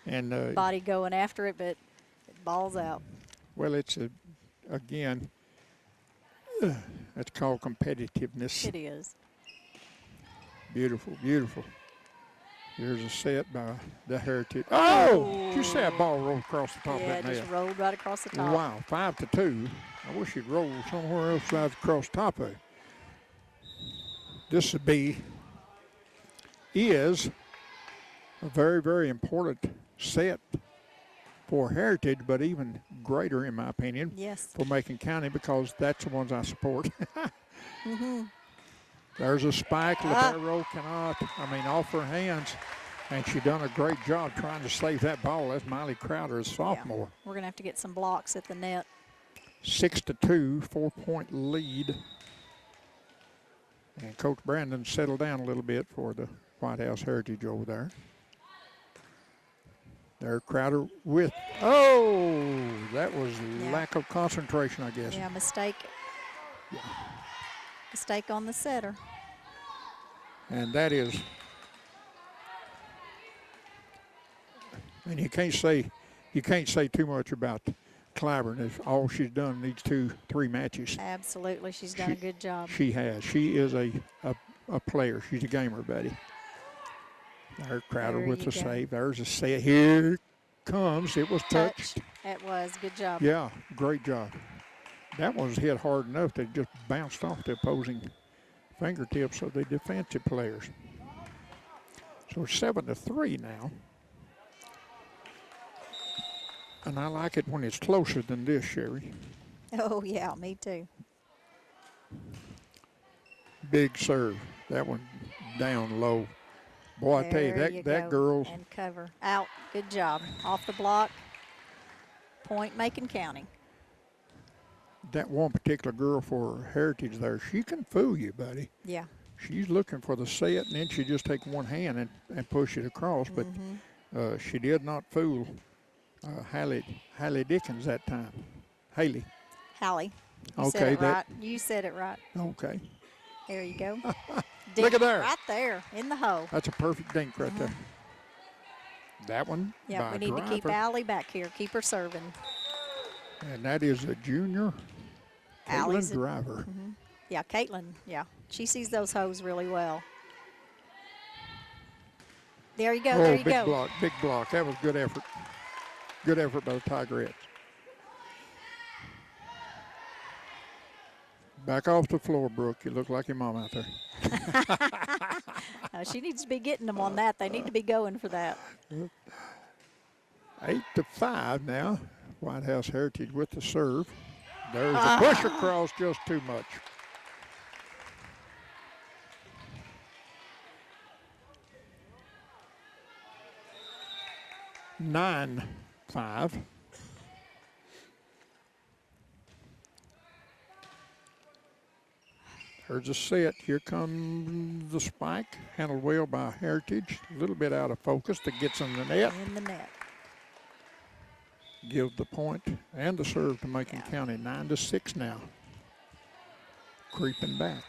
and body going after it, but it ball's out. Well, it's again that's called competitiveness. It is. Beautiful, beautiful. Here's a set by the Heritage. Oh! Did you see that ball roll across the top of that net? Yeah, just rolled right across the top. Wow, 5-2. I wish it rolled somewhere else across the top of it. This is a very, very important set for Heritage, but even greater, in my opinion, for Macon County, because that's the ones I support. There's a spike. Libero cannot, off her hands. And she done a great job trying to save that ball. That's Miley Crowder, a sophomore. Yeah. We're going to have to get some blocks at the net. 6-2, 4-point lead. And Coach Brandon settled down a little bit for the White House Heritage over there. There, Crowder with, that was lack of concentration, I guess. Yeah, mistake. Yeah. Mistake on the setter. And that is, and you can't say too much about Clyburn. It's all she's done in these 2-3 matches. Absolutely, she's done a good job. She has. She is a player. She's a gamer, buddy. There, Crowder with the save. There's a set. Here it comes. It was touched. It was. Good job. Yeah, great job. That one was hit hard enough that it just bounced off the opposing fingertips of the defensive players. So it's 7-3 now. And I like it when it's closer than this, Sherry. Oh, yeah, me too. Big serve. That one down low. Boy, I tell you, that girl. And cover. Out. Good job. Off the block. Point Macon County. That one particular girl for Heritage there, she can fool you, buddy. Yeah. She's looking for the set, and then she just take one hand and push it across. But she did not fool Hallie Dickens that time. Hallie. Hallie. You said it right. You said it right. Okay. There you go. Look at there. Right there in the hole. That's a perfect dink right there. That one Yeah, by we need driver. to keep Allie back here. Keep her serving. And that is a junior, Allie's Caitlin Driver. Yeah, Caitlin, yeah. She sees those hoes really well. There you go, Oh, there you big go. block, big block. That was good effort. Good effort by the Tigerettes. Back off the floor, Brooke. You look like your mom out there. She needs to be getting them on that. They need to be going for that. 8-5 now. White House Heritage with the serve. There's a push across, just too much. Nine, 5. There's a set. Here comes the spike. Handled well by Heritage. A little bit out of focus that gets in the net. In the net. Give the point and the serve to Macon County. 9-6 now. Creeping back.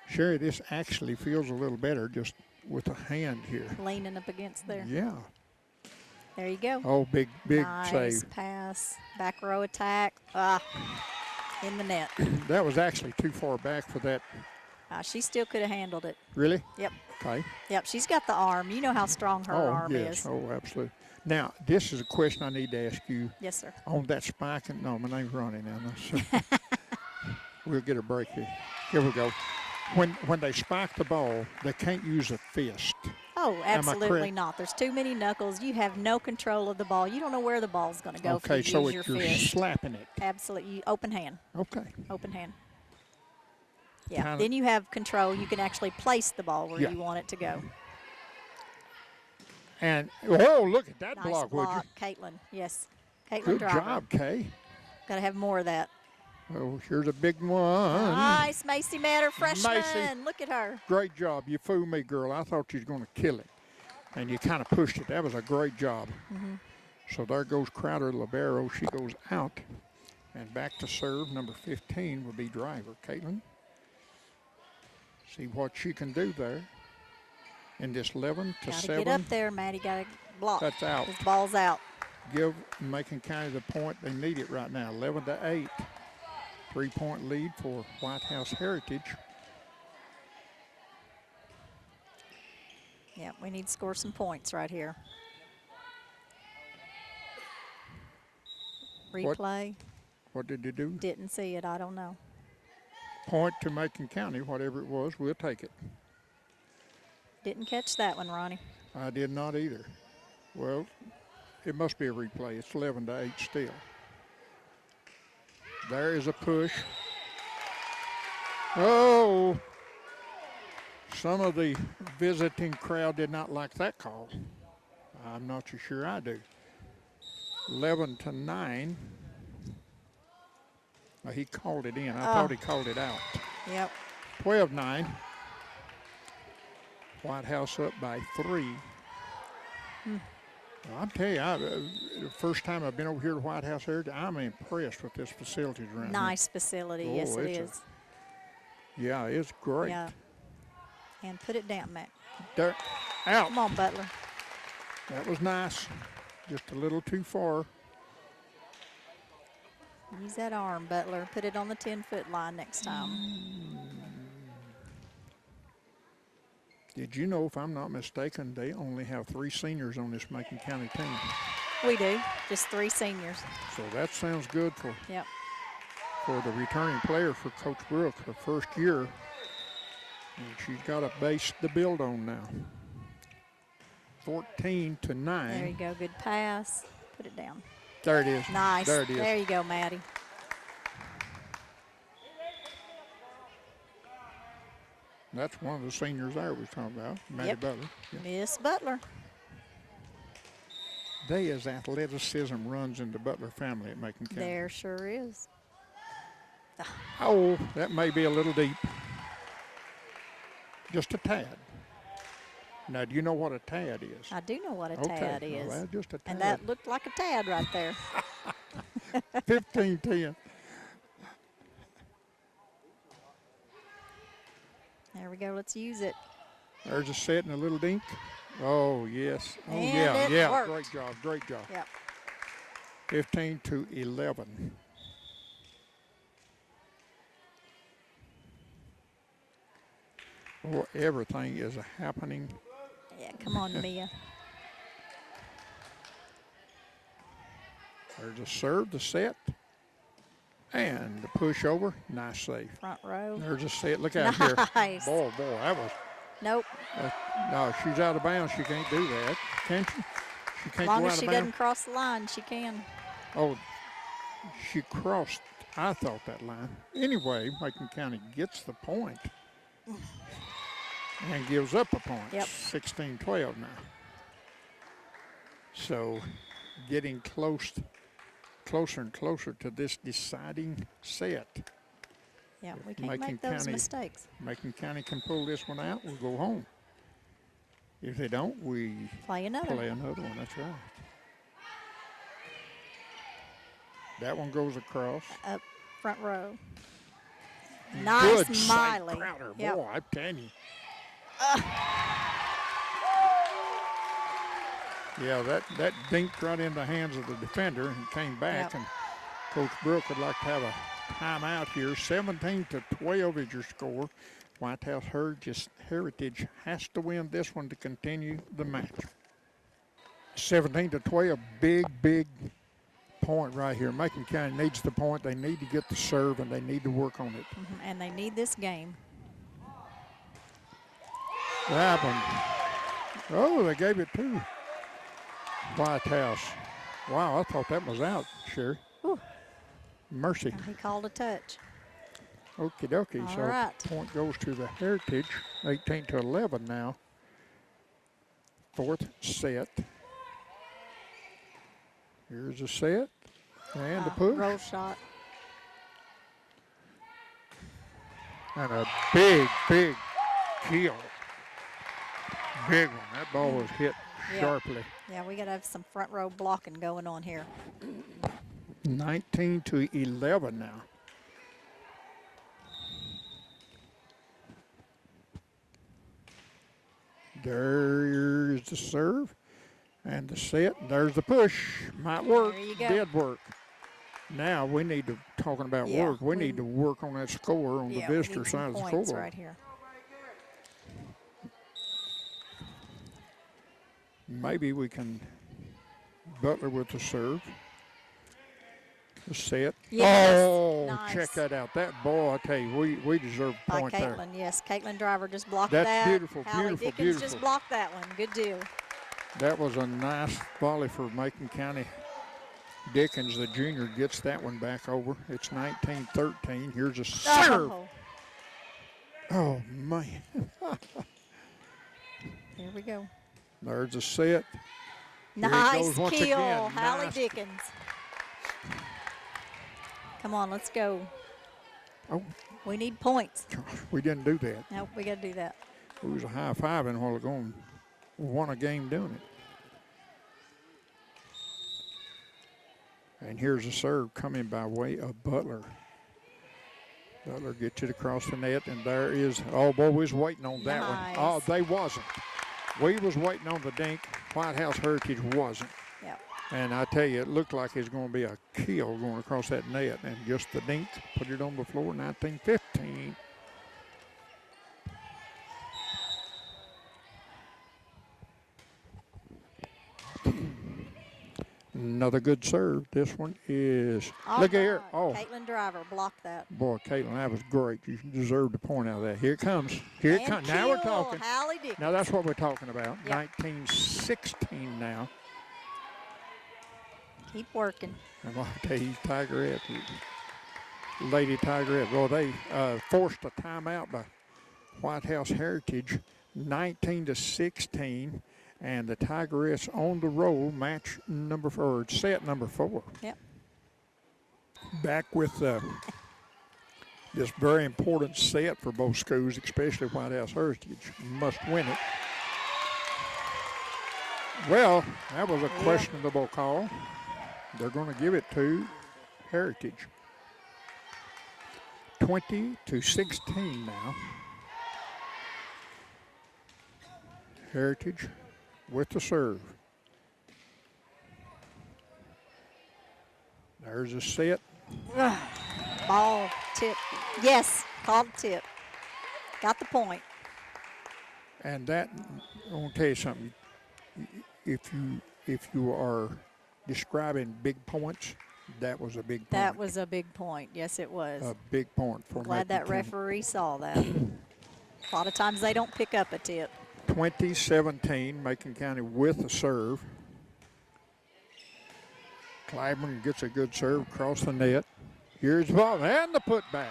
Sherry, this actually feels a little better just with a hand here. Leaning up against there. Yeah. There you go. Oh, big nice save. Pass. Back row attack. In the net. That was actually too far back for that. She still could have handled it. Really? Yep. Okay. Yep, she's got the arm. You know how strong her arm yes. is. Oh, absolutely. Now, this is a question I need to ask you. Yes, sir. On that spike. No, my name's Ronnie now. No, we'll get a break here. Here we go. When they spike the ball, they can't use a fist. Oh, absolutely not. There's too many knuckles. You have no control of the ball. You don't know where the ball's going to go okay, if you so use your you're fist. slapping it. Absolutely. Open hand. Okay. Open hand. Yeah. Kinda. Then you have control. You can actually place the ball where you want it to go. And, oh, look at that Nice block, would you? Caitlin. Yes. Caitlin Good Driver. job, Kay. Got to have more of that. Oh, here's a big one. Nice, Macy Matter, freshman. Macy. Look at her. Great job. You fooled me, girl. I thought you was going to kill it. And you kind of pushed it. That was a great job. So there goes Crowder Libero. She goes out. And back to serve. Number 15 will be Driver. Caitlin. See what she can do there. In this 11-7. Got to get up there, Maddie. Got to block. That's out. This ball's out. Give Macon County the point. They need it right now. 11-8. 3-point lead for White House Heritage. Yeah, we need to score some points right here. Replay. What did you do? Didn't see it. I don't know. Point to Macon County, whatever it was, we'll take it. Didn't catch that one, Ronnie. I did not either. Well, it must be a replay. It's 11-8 still. There is a push. Oh, some of the visiting crowd did not like that call. I'm not too sure I do. 11-9. He called it in. I thought he called it out. Yep. 12-9. White House up by 3. Well, I'm telling you, the first time I've been over here to White House Heritage, I'm impressed with this facilities around Nice facility. Oh, yes, it is. Yeah, it's great. Yeah. And put it down, Mac. There, out. Come on, Butler. That was nice. Just a little too far. Use that arm, Butler. Put it on the 10-foot line next time. Did you know, if I'm not mistaken, they only have 3 seniors on this Macon County team? We do. Just 3 seniors. So that sounds good for Yep. the returning player for Coach Brooke, her first year. And she's got a base to build on now. 14-9. There you go. Good pass. Put it down. There it is. Nice. There it is. There you go, Maddie. That's one of the seniors there we was talking about, Maddie Butler. Yeah. Miss Butler. They, as athleticism runs in the Butler family at Macon County. There sure is. Oh, that may be a little deep. Just a tad. Now, do you know what a tad is? I do know what a tad is. Well, just a tad. And that looked like a tad right there. 15-10. There we go. Let's use it. There's a set and a little dink. Oh, yes. Oh, And yeah, it yeah. worked. Great job, great job. Yep. 15-11. Oh, everything is happening. Yeah, come on, Mia. There's a serve, the set, and the push over. Nice save. Front row. There's a set. Look out here. Nice. Boy, that was. Nope. No, she's out of bounds. She can't do that, can she? She can't As long go as out she of doesn't bounds. cross the line, she can. Oh, she crossed, I thought, that line. Anyway, Macon County gets the point and gives up a point. Yep. 16-12 now. So getting closer and closer to this deciding set. Yeah, If we can't Macon make those County- mistakes. Macon County can pull this one out, we'll go home. If they don't, we Play another. play another one. That's right. That one goes across. Up front row. Good Nice, save, Miley. Crowder. Yep. Boy, I tell you. Yeah, that dinked right in the hands of the defender and came back. Yep. And Coach Brooke would like to have a timeout here. 17-12 is your score. White House Heritage has to win this one to continue the match. 17-12, big point right here. Macon County needs the point. They need to get the serve, and they need to work on it. And they need this game. That one. Oh, they gave it to White House. Wow, I thought that was out, Sherry. Whew. Mercy. He called a touch. Okie dokie. All So right. point goes to the Heritage. 18-11 now. Fourth set. Here's a set. And the push. Roll shot. And a big kill. Big one. That ball was hit Yeah. sharply. Yeah, we got to have some front row blocking going on here. 19-11 now. There's the serve and the set. There's the push. Might work. There you go. Did work. Now we need to, talking about Yeah, work, we need to work on that score on Yeah, the we visitor need side some of the points scoreboard. right here. Maybe we can Butler with the serve. The set. Yes, Oh, nice. check that out. That ball, I tell you, we deserve a By point there. Caitlin, yes. Caitlin Driver just blocked That's that. beautiful, Hallie beautiful, Dickens beautiful. just blocked that one. Good deal. That was a nice volley for Macon County. Dickens, the junior, gets that one back over. It's 19-13. Here's a serve. Oh, man. Here we go. There's a set. Here it Nice goes once kill, again. Hallie Nice. Dickens. Come on, let's go. Oh, We need points. gosh, we didn't do that. Nope, we got to do that. We was a high-fiving while ago and won a game doing it. And here's a serve coming by way of Butler. Butler gets it across the net, and there is, oh, boy, we was waiting on that Nice. one. Oh, they wasn't. We was waiting on the dink. White House Heritage wasn't. Yep. And I tell you, it looked like it's going to be a kill going across that net, and just the dink put it on the floor, 19-15. Another good serve. This one is, All look at here. right. Oh, Caitlin Driver blocked that. boy, Caitlin, that was great. You deserved a point out of that. Here it comes. Here it And comes. Now we're kill, talking. Hallie Dickens. Now that's what we're talking about. Yep. 19-16 now. Keep working. And I'll tell you, Tigerette, Lady Tigerette, well, they forced a timeout by White House Heritage, 19-16, and the Tigerettes on the roll, match number 4, or set number 4. Yep. Back with this very important set for both schools, especially White House Heritage. Must win it. Well, that was a questionable call. They're going to give it to Heritage. 20-16 now. Heritage with the serve. There's a set. Ball tip. Yes, called tip. Got the point. And that, I want to tell you something. If you are describing big points, that was a big point. That was a big point. Yes, it was. A big point for Glad that Macon County. referee saw that. A lot of times they don't pick up a tip. 20-17, Macon County with a serve. Clyburn gets a good serve across the net. Here's the ball and the putback.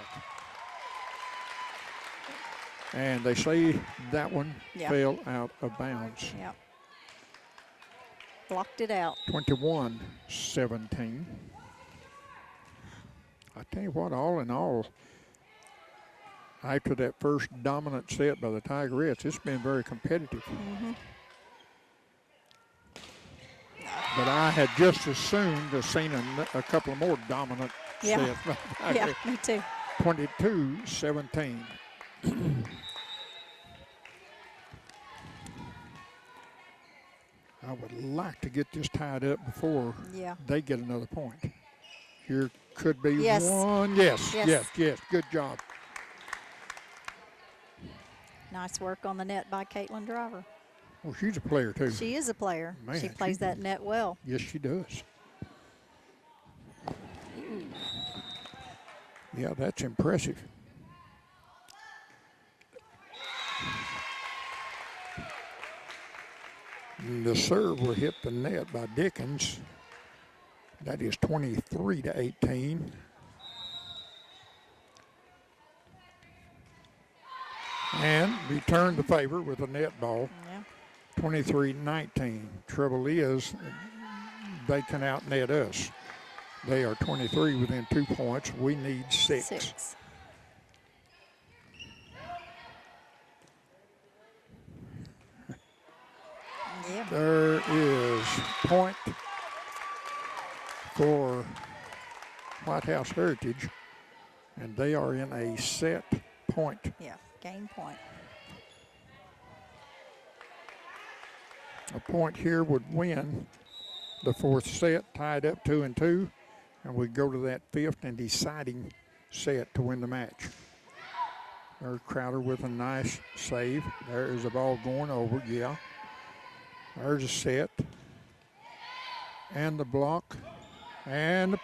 And they say that one fell out of bounds. Yep. Blocked it out. 21-17. I tell you what, all in all, after that first dominant set by the Tigerettes, it's been very competitive. Mm-hmm. But I had just as soon have seen a couple of more dominant sets. Yeah, me too. 22-17. I would like to get this tied up before they get another point. Here could be one. Yes. Good job. Nice work on the net by Caitlin Driver. Well, she's a player, too. She is a player. Man, she plays that net well. Yes, she does. Yeah, that's impressive. The serve will hit the net by Dickens. That is 23-18. And return the favor with a net ball. Yeah. 23-19. Trouble is, they can outnet us. They are 23 within 2 points. We need 6. Yeah. There is point for White House Heritage, and they are in a set point. Yeah, game point. A point here would win the fourth set, tied up 2-2, and we go to that fifth and deciding set to win the match. There's Crowder with a nice save. There is the ball going over, There's a set. And the block. And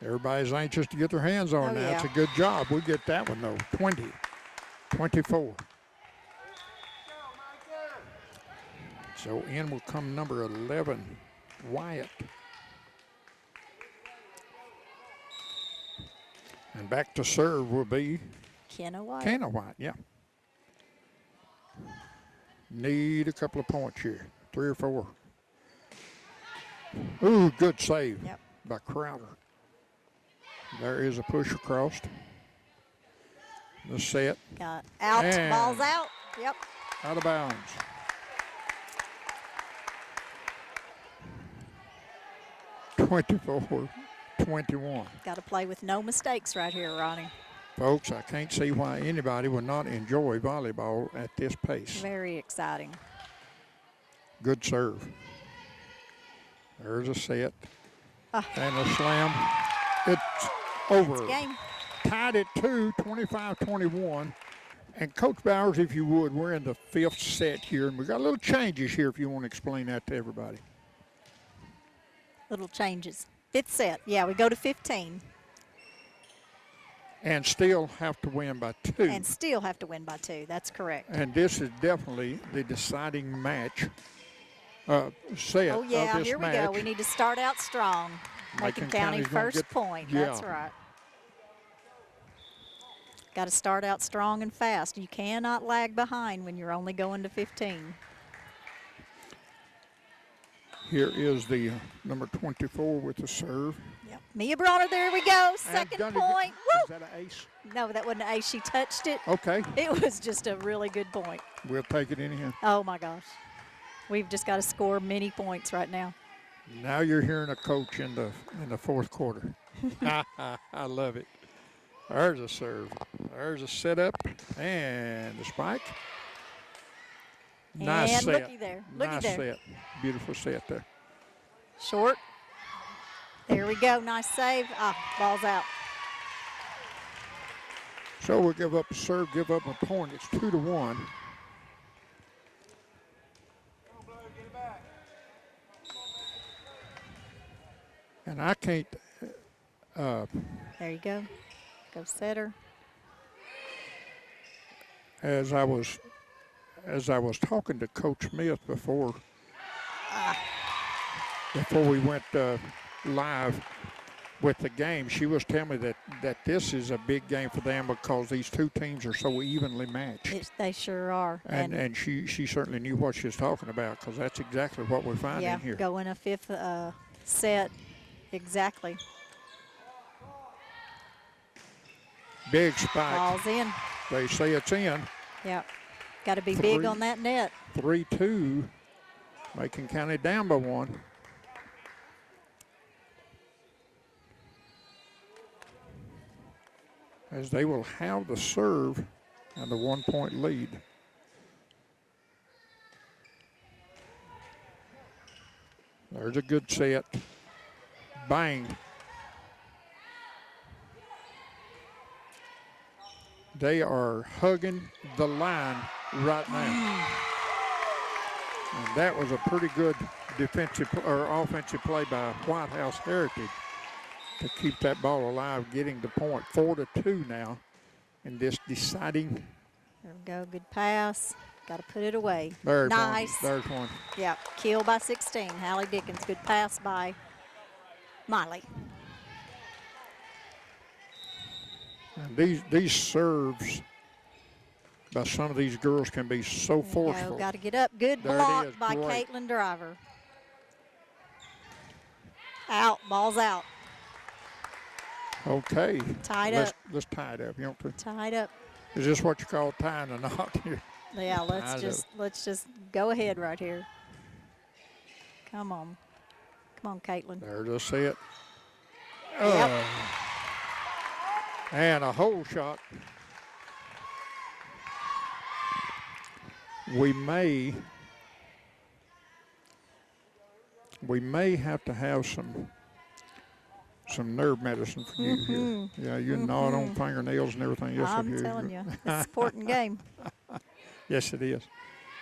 everybody's anxious to get their hands on that. It's a good job. We get that one, though. 20-24. So in will come number 11, Wyatt. And back to serve will be Kenna White. Kenna White, Need a couple of points here, 3 or 4. Ooh, good save by Crowder. There is a push across. The set. Got out, and ball's out. Yep. Out of bounds. (24-21). Got to play with no mistakes right here, Ronnie. Folks, I can't see why anybody would not enjoy volleyball at this pace. Very exciting. Good serve. There's a set. And a slam. It's over. It's game. Tied at 2, 25-21. And Coach Bowers, if you would, we're in the fifth set here, and we got little changes here if you want to explain that to everybody. Little changes. Fifth set. Yeah, we go to 15. And still have to win by 2. And still have to win by 2. That's correct. And this is definitely the deciding match set Oh, yeah, of this here match. we go. We need to start out strong. Macon County County's gonna first point. Yeah. That's right. Got to start out strong and fast. You cannot lag behind when you're only going to 15. Here is the number 24 with the serve. Yep. Mia Bronner, there we go. Second And point. Is that an ace? No, that wasn't an ace. She touched it. Okay. It was just a really good point. We'll take it in here. Oh, my gosh. We've just got to score many points right now. Now you're hearing a coach in the fourth quarter. I love it. There's a serve. There's a setup and the spike. Nice and set. looky there. Nice set. Beautiful set there. Short. There we go. Nice save. Ball's out. So we'll give up a serve, give up a point. It's 2-1. And I can't. There you go. Go setter. As I was talking to Coach Smith before we went live with the game, she was telling me that this is a big game for them because these two teams are so evenly matched. They sure are. And she certainly knew what she was talking about because that's exactly what we're finding here. Yeah, going a fifth set. Exactly. Big spike. Ball's in. They say it's in. Yeah. Got to be big on that net. 3-2. Macon County down by 1. As they will have the serve and the 1-point lead. There's a good set. Bang. They are hugging the line right now. And that was a pretty good defensive or offensive play by White House Heritage to keep that ball alive, getting the point. 4-2 now in this deciding. There we go. Good pass. Got to put it away. There's nice. One. There's one. Yeah. Kill by 16. Hallie Dickens. Good pass by Miley. And these serves by some of these girls can be so forceful. Got to get up. Good There block it is. by Great. Caitlin Driver. Out. Ball's out. Okay. Tied up. Let's tie it up. You want to? Tied up. Is this what you call tying a knot here? Yeah, let's just go ahead right here. Come on. Come on, Caitlin. There's a set. Yep. And a hole shot. We may have to have some nerve medicine for you here. Yeah, you gnawed on fingernails and everything. Yes, I'm telling you, it's an important game. Yes, it is.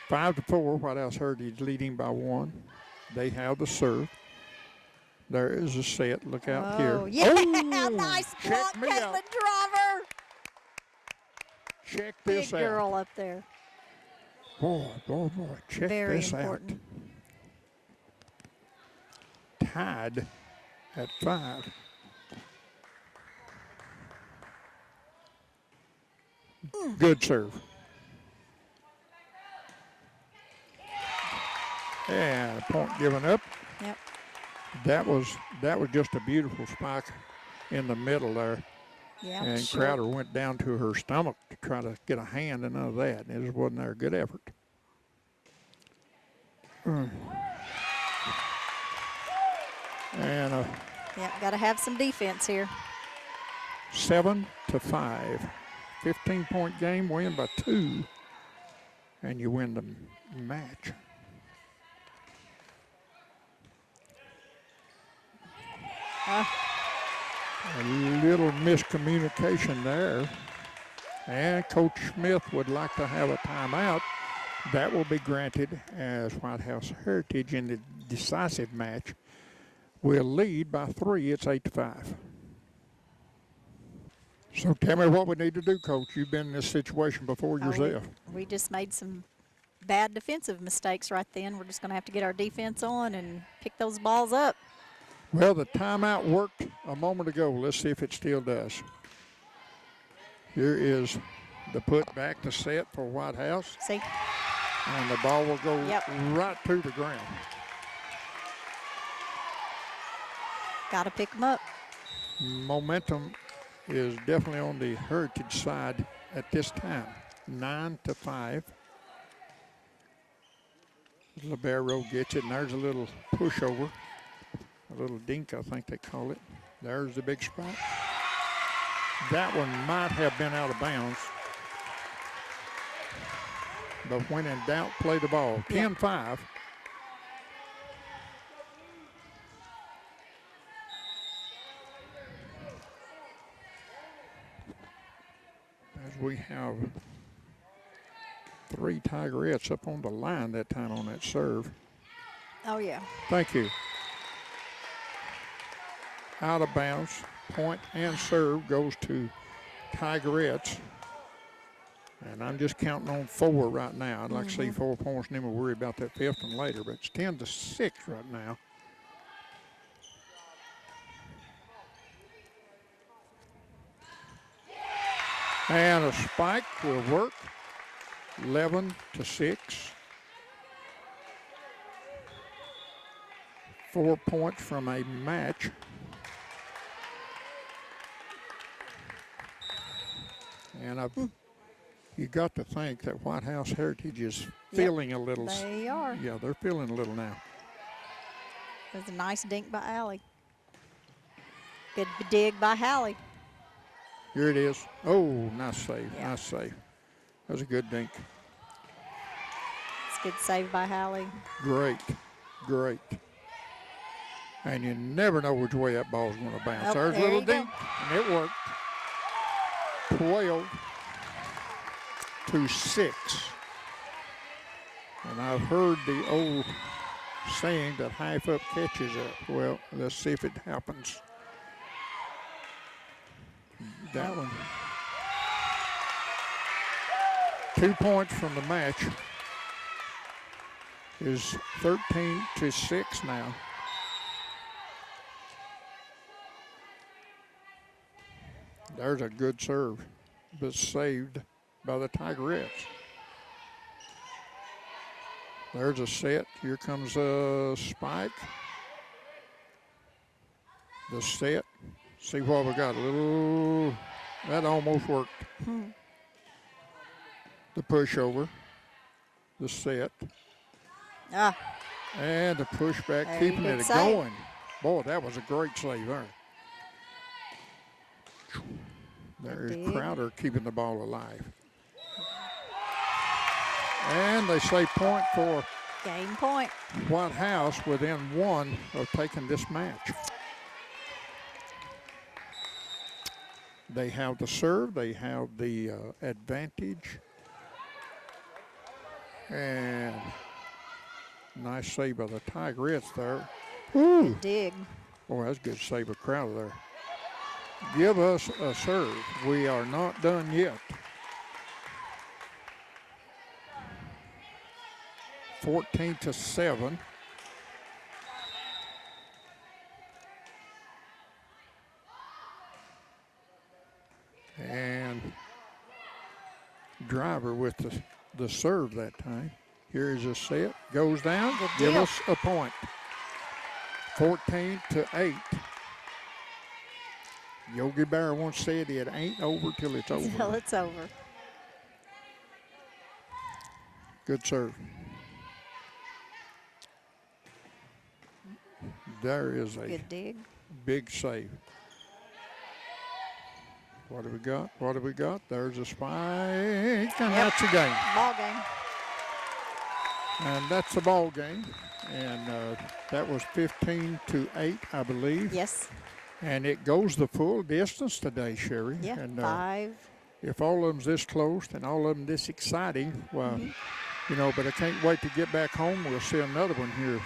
5-4, White House Heritage leading by 1. They have the serve. There is a set. Look out here. Yeah, oh, nice block, Caitlin Driver. Check this Big girl up there. Boy, check Very this important. out. Tied at 5. Good serve. And a point given up. Yep. That was just a beautiful spike in the middle there. Yeah. And Crowder went down to her stomach to try to get a hand, and none of that. And it just wasn't there. A good effort. And got to have some defense here. 7-5. 15-point game, win by 2, and you win the match. A little miscommunication there. And Coach Smith would like to have a timeout. That will be granted as White House Heritage in the decisive match will lead by 3. It's 8-5. So tell me what we need to do, Coach. You've been in this situation before yourself. We just made some bad defensive mistakes right then. We're just going to have to get our defense on and pick those balls up. Well, the timeout worked a moment ago. Let's see if it still does. Here is the put back to set for White House. See? And the ball will go right to the ground. Got to pick them up. Momentum is definitely on the Heritage side at this time. 9-5. Libero gets it, and there's a little pushover. A little dink, I think they call it. There's the big spot. That one might have been out of bounds. but when in doubt, play the ball. 10-5. As we have 3 Tigerettes up on the line that time on that serve. Oh, yeah. Thank you. Out of bounds, point and serve goes to Tigerettes. And I'm just counting on 4 right now. I'd like to see 4 points, and then we'll worry about that 5th one later. But it's 10-6 right now. And a spike will work. 11-6. 4 points from a match. And you got to think that White House Heritage is feeling a little. They are. Yeah, they're feeling a little now. There's a nice dink by Allie. Good dig by Hallie. Here it is. Oh, nice save. Yeah. Nice save. That was a good dink. It's a good save by Hallie. Great. Great. And you never know which way that ball's going to bounce. Oh, There's a there little you go. dink, and it worked. 12-6. And I've heard the old saying that half up catches up. Well, let's see if it happens. That one. 2 points from the match is 13-6 now. There's a good serve, but saved by the Tigerettes. There's a set. Here comes a spike. The set. See what we got. A little. That almost worked. The pushover. The set. And the pushback, Very keeping good it save. going. Boy, that was a great save there. There's Indeed. Crowder keeping the ball alive. And they say point for Game point. White House within 1 of taking this match. They have the serve. They have the advantage. And nice save by the Tigerettes there. Ooh. Dig. Boy, that's a good save of Crowder there. Give us a serve. We are not done yet. 14-7. And Driver with the serve that time. Here is a set. Goes down. Good Give deal. us a point. 14-8. Yogi Berra once said it ain't over till it's over. Till it's over. Good serve. There is a Good dig. big save. What do we got? What do we got? There's a spike, and that's the game. Ball game. And that's the ball game. And that was 15-8, I believe. Yes. And it goes the full distance today, Sherry. Yeah. And 5. if all of them's this close and all of them this exciting, well, you know, but I can't wait to get back home. We'll see another one here.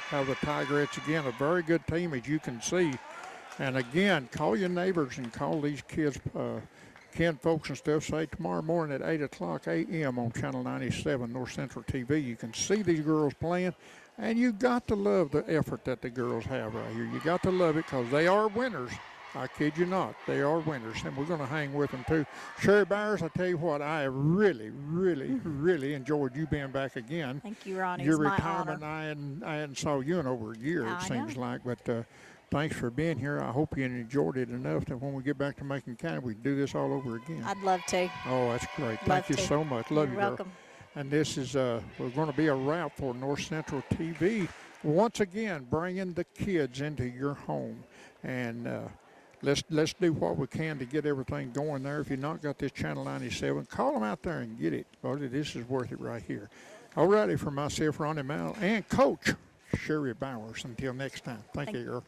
Have the Tigerettes again, a very good team, as you can see. And again, call your neighbors and call these kids, kin folks and stuff. Say tomorrow morning at 8 o'clock a.m. on Channel 97 North Central TV. You can see these girls playing, and you got to love the effort that the girls have right here. You got to love it because they are winners. I kid you not. They are winners, and we're going to hang with them, too. Sherry Byers, I tell you what, I really, really, really enjoyed you being back again. Thank you, Ronnie. Your It's my retirement, honor. I hadn't saw you in over a year, it I seems know. like. But thanks for being here. I hope you enjoyed it enough that when we get back to Macon County, we can do this all over again. I'd love to. Oh, that's great. Love Thank you to. so much. Love You're you, girl. welcome. And this is, we're going to be a wrap for North Central TV. Once again, bringing the kids into your home. And let's do what we can to get everything going there. If you've not got this Channel 97, call them out there and get it. Well, this is worth it right here. All righty, for myself, Ronnie Mallett, and Coach Sherry Bowers. Until next time, thank you, girl.